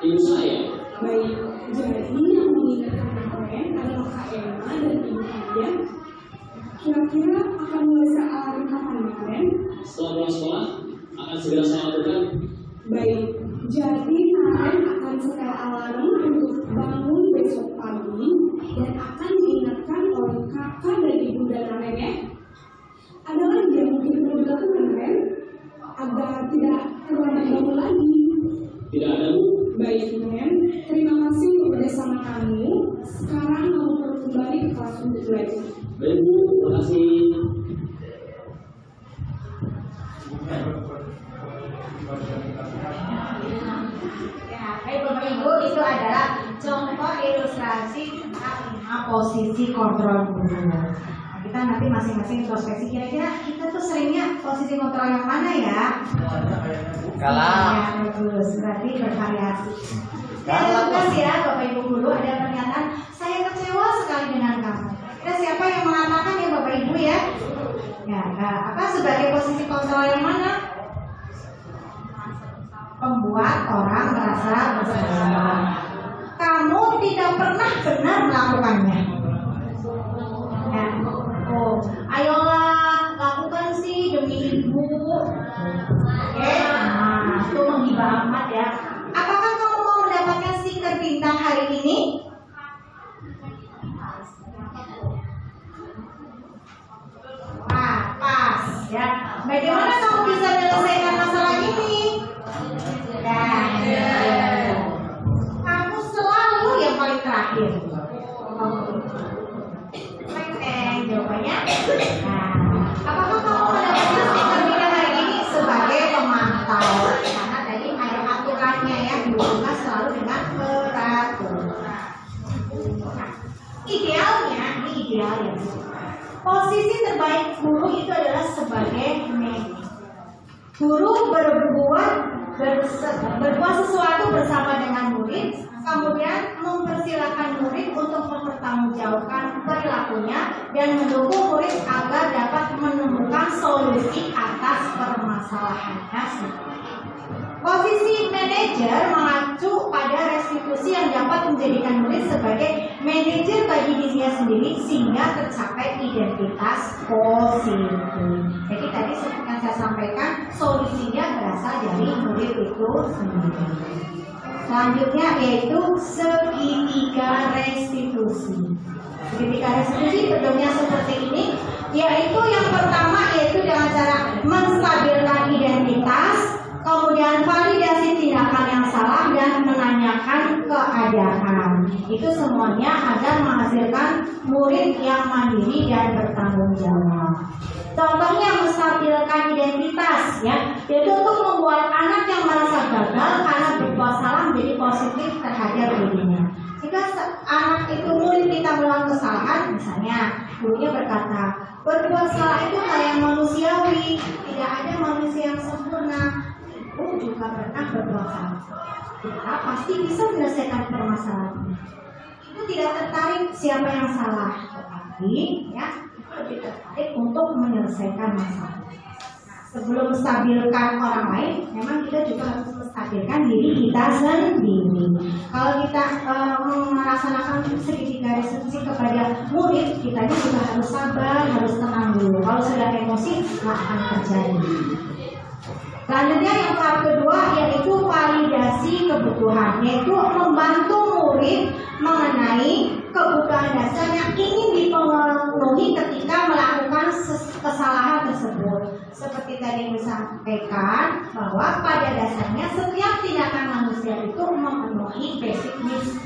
ibu saya. Baik, jadi yang mengingatkan kalian adalah Kak Emma dan ibu kalian. Kira-kira akan mulai sealarm kapan ya kalian? Setelah pulang sekolah, akan segera saya lakukan. Baik, jadi kalian akan setel alarm untuk bangun besok pagi dan akan diingatkan oleh kakak dan ibu dan kalian ya. Ada lagi yang mungkin perlu dilakukan kan? Agar tidak terlambat bangun lagi. Tidak ada Bu. Baik, Ren. Terima kasih untuk kerjasama kamu. Sekarang kamu perlu kembali ke kelas untuk belajar. Baik Bu, terima kasih. Ya, baik Bapak Ibu, itu adalah contoh ilustrasi tentang 5 posisi kontrol guru. Nah, kita nanti masing-masing introspeksi kira-kira kita tuh seringnya posisi kontrol yang mana ya? Ya, bagus, berarti bervariasi. Terima kasih ya Bapak Ibu guru, ada pernyataan saya kecewa sekali dengan kamu. Kira siapa yang mengatakan ya Bapak Ibu ya? Ya, apa sebagai posisi kontrol yang mana? Membuat orang merasa bersalah. Kamu tidak pernah benar melakukannya. Ya, ayolah lakukan sih demi ibu. Oke, nah itu menghibah amat ya. Apakah kamu mau mendapatkan stiker bintang hari ini? Pas ya. Bagaimana kamu bisa menyelesaikan masalah ini? Kamu selalu yang paling terakhir. Jawabannya. Nah, apakah kamu mendapatkan stiker bintang hari ini sebagai pemantau? Karena tadi ada aturannya ya, dibuka selalu dengan peraturan. Idealnya, ini ideal ya. Posisi terbaik guru itu adalah sebagai manajer. Guru berbuat sesuatu bersama dengan murid, kemudian mempersilahkan murid untuk mempertanggungjawabkan perilakunya dan mendukung murid agar dapat menemukan solusi atas permasalahan. permasalahannya sendiri. Posisi manajer mengacu pada restitusi yang dapat menjadikan murid sebagai manajer bagi dirinya sendiri sehingga tercapai identitas positif. Jadi tadi seperti yang saya sampaikan, solusinya berasal dari murid itu sendiri. Selanjutnya yaitu segitiga restitusi. Segitiga restitusi bentuknya seperti ini, yaitu yang pertama yaitu dengan cara menstabilkan identitas, kemudian validasi tindakan yang salah dan menanyakan keadaan. Itu semuanya agar menghasilkan murid yang mandiri dan bertanggung jawab. Contohnya menstabilkan identitas, ya, yaitu untuk membuat anak yang merasa gagal karena berbuat salah menjadi positif terhadap dirinya. Jika anak itu murid kita melakukan kesalahan, misalnya gurunya berkata, berbuat salah itu hal yang manusiawi, tidak ada manusia yang sempurna. Juga pernah berbuat salah, kita pasti bisa menyelesaikan permasalahan. Itu tidak tertarik siapa yang salah, tetapi ya itu lebih tertarik untuk menyelesaikan masalah. Sebelum menstabilkan orang lain, memang kita juga harus menstabilkan diri kita sendiri. Kalau kita melaksanakan segitiga restitusi kepada murid, kita juga harus sabar, harus tenang dulu. Kalau sudah emosi, nggak akan terjadi. Selanjutnya yang tahap kedua yaitu validasi kebutuhan, yaitu membantu murid mengenai kebutuhan dasar yang ingin dipenuhi ketika melakukan kesalahan tersebut. Seperti tadi disampaikan bahwa pada dasarnya setiap tindakan manusia itu memenuhi basic needs.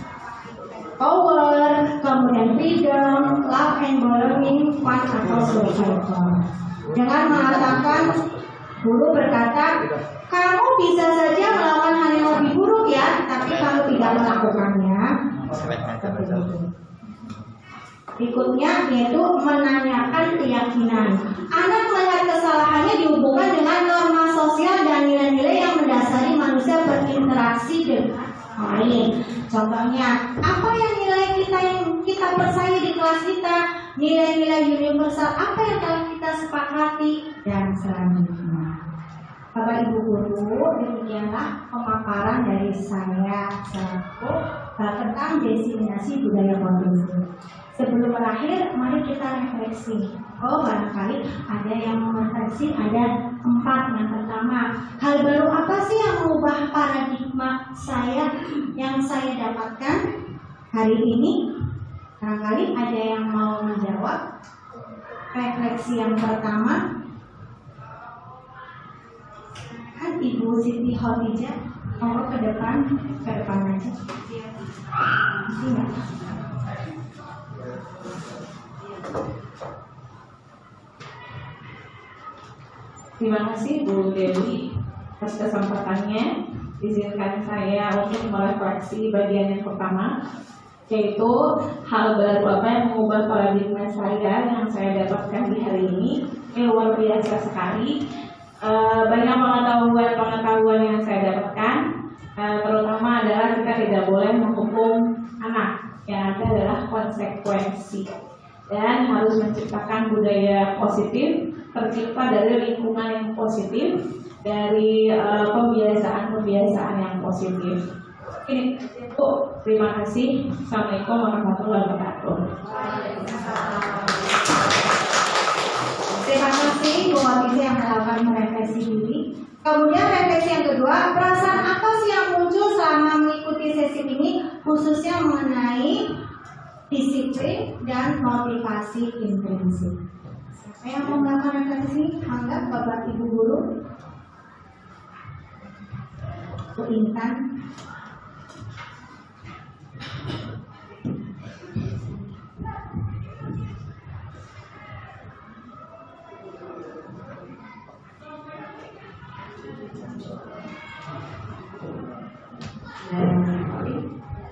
Power, kemudian freedom, love and belonging, fun atau survival. Dengan mengatakan, guru berkata, kamu bisa saja melakukan hal yang lebih buruk ya, tapi kamu tidak melakukannya. Berikutnya yaitu menanyakan keyakinan. Anak melihat kesalahannya dihubungkan dengan norma sosial dan nilai-nilai yang mendasari manusia berinteraksi dengan lain. Contohnya, apa yang nilai yang kita percaya di kelas kita, nilai-nilai universal apa yang telah kita sepakati, dan selanjutnya. Bapak Ibu Guru, demikianlah pemaparan dari saya selaku tentang diseminasi budaya kondusif. Sebelum berakhir, mari kita refleksi. Oh, barangkali ada yang merefleksi, ada 4. Yang pertama, hal baru apa sih yang mengubah paradigma saya yang saya dapatkan hari ini? Barangkali ada yang mau menjawab. Refleksi yang pertama, kan Ibu Siti Khadijah, mau ke depan aja. Iya. Terima kasih Bu Dewi atas kesempatannya. Izinkan saya untuk merefleksi bagian yang pertama, yaitu hal baru apa yang mengubah paradigma saya yang saya dapatkan di hari ini. Ini luar biasa sekali. Banyak pengetahuan yang saya dapatkan, terutama adalah kita tidak boleh menghukum anak, yang ada adalah konsekuensi, dan harus menciptakan budaya positif, tercipta dari lingkungan yang positif, dari pembiasaan-pembiasaan yang positif. Ini Bu, terima kasih. Assalamualaikum warahmatullahi wabarakatuh. Terima kasih Bu Wati yang melakukan merefleksi diri. Kemudian refleksi yang kedua, perasaan apa sih yang muncul selama mengikuti sesi ini, khususnya mengenai disiplin dan motivasi intrinsik. Siapa yang mau melakukan refleksi? Anggap Bapak Ibu Guru, Bu Intan.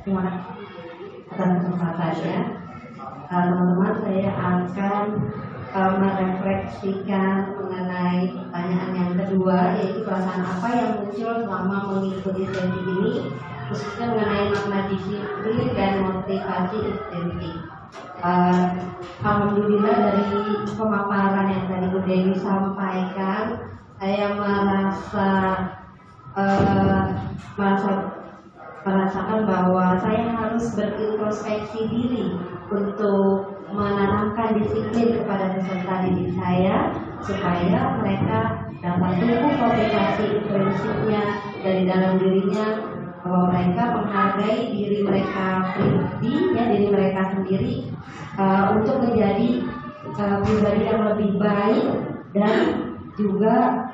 Terima kasih atas kesempatannya. Teman-teman, saya akan merefleksikan mengenai pertanyaan yang kedua, yaitu perasaan apa yang muncul selama mengikuti sesi ini, khususnya mengenai makna disiplin dan motivasi intrinsik. Alhamdulillah dari pemaparan yang tadi Bu Dewi sampaikan, saya merasakan bahwa saya harus berintrospeksi diri untuk menanamkan disiplin kepada peserta didik saya supaya mereka dapat tumbuh komunikasi prinsipnya dari dalam dirinya, bahwa mereka menghargai diri mereka pribadi, ya, diri mereka sendiri, untuk menjadi pribadi yang lebih baik dan juga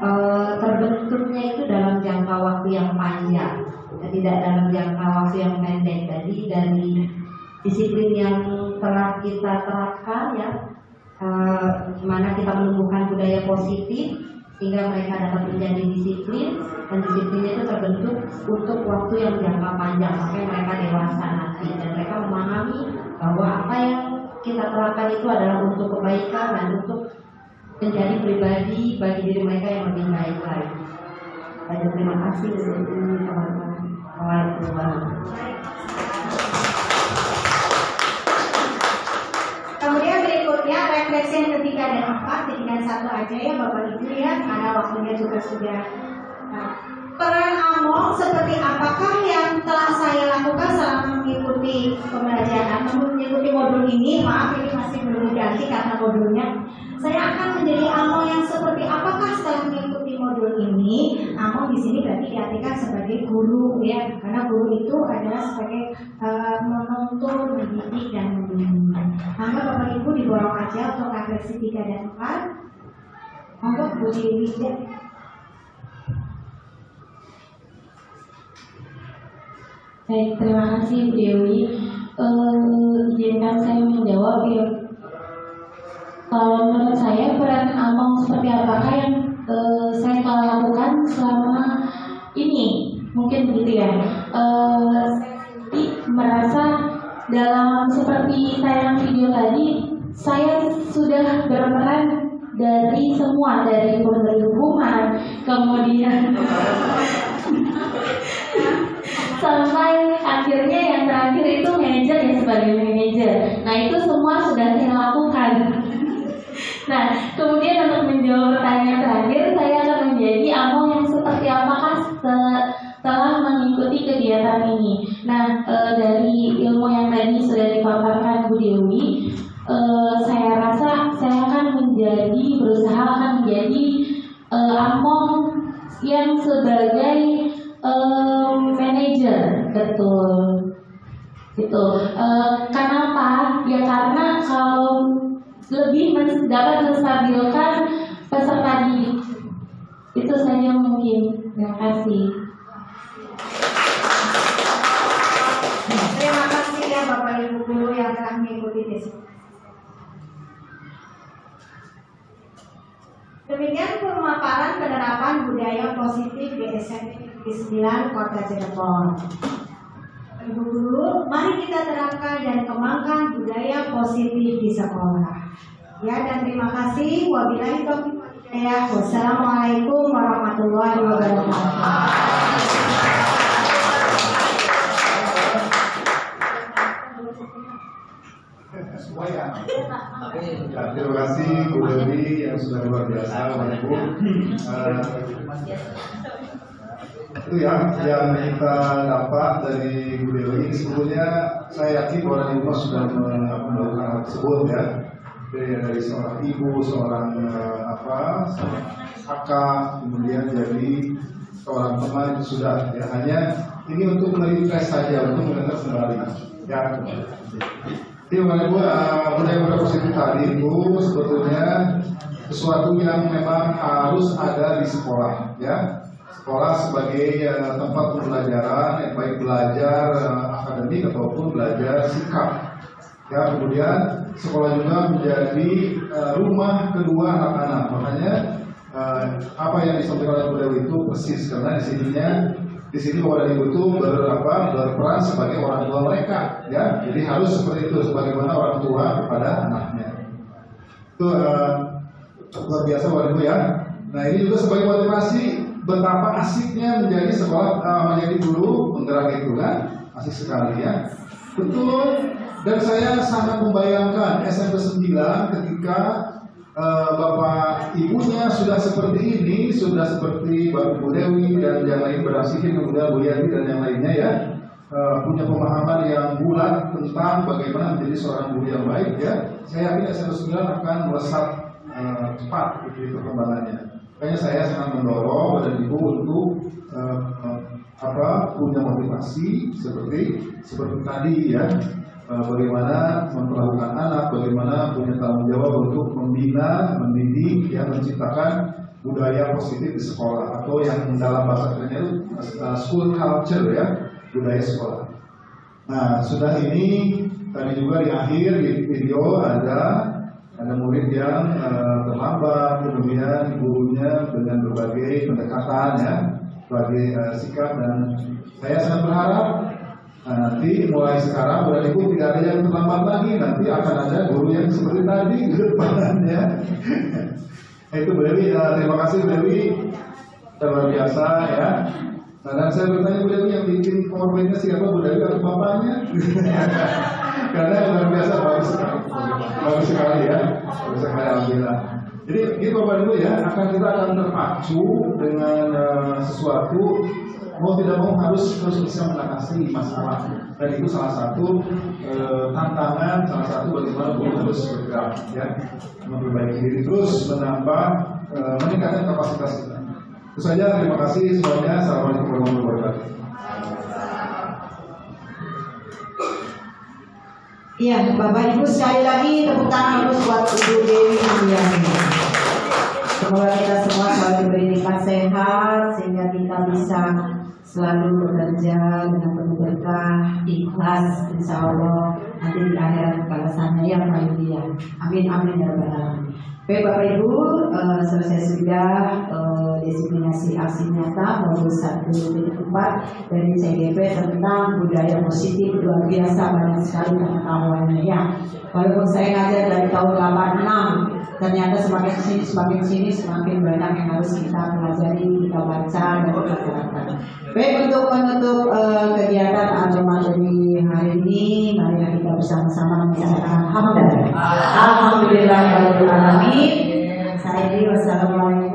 terbentuknya itu dalam jangka waktu yang panjang, tidak dalam jangka waktu yang pendek. Jadi dari disiplin yang telah kita terapkan, ya, gimana kita menumbuhkan budaya positif sehingga mereka dapat menjadi disiplin, dan disiplinnya itu terbentuk untuk waktu yang jangka panjang sampai mereka dewasa nanti, dan mereka memahami bahwa apa yang kita terapkan itu adalah untuk kebaikan dan untuk menjadi pribadi bagi diri mereka yang lebih baik lagi. Dan terima kasih untuk teman-teman. Kemudian berikutnya refleksi yang ketiga dan keempat, jadikan satu aja ya Bapak Ibu ya, karena waktunya juga sudah. Peran AMO seperti apakah yang telah saya lakukan selama mengikuti pembelajaran, mengikuti modul ini? Maaf, ini masih belum diganti karena modulnya. Saya akan menjadi AMO yang seperti apakah setelah mengikuti modul ini? AMO di sini berarti diartikan sebagai guru ya, karena guru itu adalah sebagai menuntun, mendidik dan membimbing. Maka Bapak Ibu diborong aja untuk refleksi 3 dan 4. Monggo Bu Dewi. Baik, terima kasih Bu Dewi. Izinkan saya menjawab ya. Kalau menurut saya peran AMO seperti apakah yang saya telah lakukan selama ini, mungkin begitu ya. Merasa dalam seperti tayang video tadi, saya sudah berperan dari semua, dari pemberi hukuman, kemudian sampai akhirnya yang terakhir itu manajer ya, sebagai manajer. Nah itu semua sudah saya lakukan. Nah kemudian untuk menjawab pertanyaan terakhir, saya akan menjadi AMO yang seperti apakah setelah mengikuti kegiatan ini. Nah dari ilmu yang tadi sudah dipaparkan Bu Dewi, saya rasa saya akan berusaha akan menjadi AMO yang sebagai manajer, betul, gitu. Kenapa? Ya karena kalau lebih dapat menstabilkan peserta didik. Itu saja mungkin. Terima kasih. Terima kasih ya Bapak Ibu guru yang telah mengikuti diskusi. Demikian pemaparan penerapan budaya positif di SMP Negeri 9 Kota Cirebon. Ibu guru, mari kita terapkan dan kembangkan budaya positif di sekolah. Ya, dan terima kasih. Wabillahi taufiq wal hidayah. Wassalamualaikum warahmatullahi wabarakatuh. Terima kasih Bu Dewi yang sudah luar biasa, Bapak Ibu. Itu ya yang kita dapat dari Bu Dewi. Sebetulnya saya yakin bahwa Ibu sudah melakukan hal tersebut ya, dari seorang ibu, seorang kakak, kemudian jadi seorang teman itu sudah ya, hanya ini untuk merefresh saja, untuk mendengar kembali ya. Jadi budaya positif tadi itu sebetulnya sesuatu yang memang harus ada di sekolah ya. Sekolah sebagai tempat pembelajaran yang baik belajar akademik ataupun belajar sikap. Ya, kemudian sekolah juga menjadi rumah kedua anak-anak. Makanya apa yang disampaikan oleh Bu Dewi itu persis, karena di sini orang ibu itu berperan sebagai orang tua mereka, ya. Jadi harus seperti itu, sebagaimana orang tua kepada anaknya. Itu luar biasa orang ibu ya. Nah ini juga sebagai motivasi betapa asiknya menjadi sekolah, menjadi guru penggerak itu kan, asik sekali ya. Betul. Dan saya sangat membayangkan SMP 9 ketika Bapak ibunya sudah seperti ini, sudah seperti Bapak Bu Dewi dan yang lain berasihin, kemudian Bu Yati dan yang lainnya ya, punya pemahaman yang bulat tentang bagaimana menjadi seorang guru yang baik ya. Saya yakin SMP 9 akan melesat cepat gitu perkembangannya. Makanya saya sangat mendorong Bapak Ibu untuk punya motivasi seperti tadi ya. Bagaimana memperlakukan anak, bagaimana punya tanggung jawab untuk membina, mendidik, ya, menciptakan budaya positif di sekolah atau yang dalam bahasa kerennya itu school culture ya, budaya sekolah. Nah, sudah ini tadi juga di akhir di video ada murid yang terlambat, kemudian gurunya dengan berbagai pendekatan ya, berbagai sikap, dan saya sangat berharap nanti mulai sekarang Bapak Ibu tidak ada yang terlambat lagi, nanti akan ada guru yang seperti tadi ke depannya. Itu Bu Dewi, terima kasih Bu Dewi, luar biasa ya. Dan saya bertanya Bu Dewi, yang bikin PowerPoint-nya siapa, Bu Dewi atau bapaknya? Karena luar biasa, bagus sekali ya, bagus sekali, alhamdulillah. Jadi gitu Bapak Ibu ya, kita akan terpacu dengan sesuatu. Mau tidak mau harus bisa mengatasi masalah, dan itu salah satu tantangan, salah satu bagaimana guru harus bergerak ya, memperbaiki diri terus, meningkatkan kapasitas kita. Itu saja, terima kasih semuanya. Assalamualaikum warahmatullahi wabarakatuh. Iya, Bapak Ibu sekali lagi tepuk tangan harus buat Ibu Dewi Amliani. Semoga kita semua selalu diberi nikmat sehat sehingga kita bisa selalu bekerja dengan penuh berkah, ikhlas, insya Allah nanti di akhirat balasannya yang mulia. Amin amin ya rabbal alamin. Baik Bapak Ibu, selesai sudah desiminasi aksi nyata modul 1.4 dari CGP tentang budaya positif. Luar biasa, banyak sekali pengetahuannya ya. Walaupun saya ngajar dari tahun 86, ternyata semakin sini semakin banyak yang harus kita pelajari, kita baca dan kita terapkan. Baik, untuk menutup kegiatan atau materi hari ini, mari kita bersama-sama mengucapkan alhamdulillah. Alhamdulillahirabbil alamin. Wassalamualaikum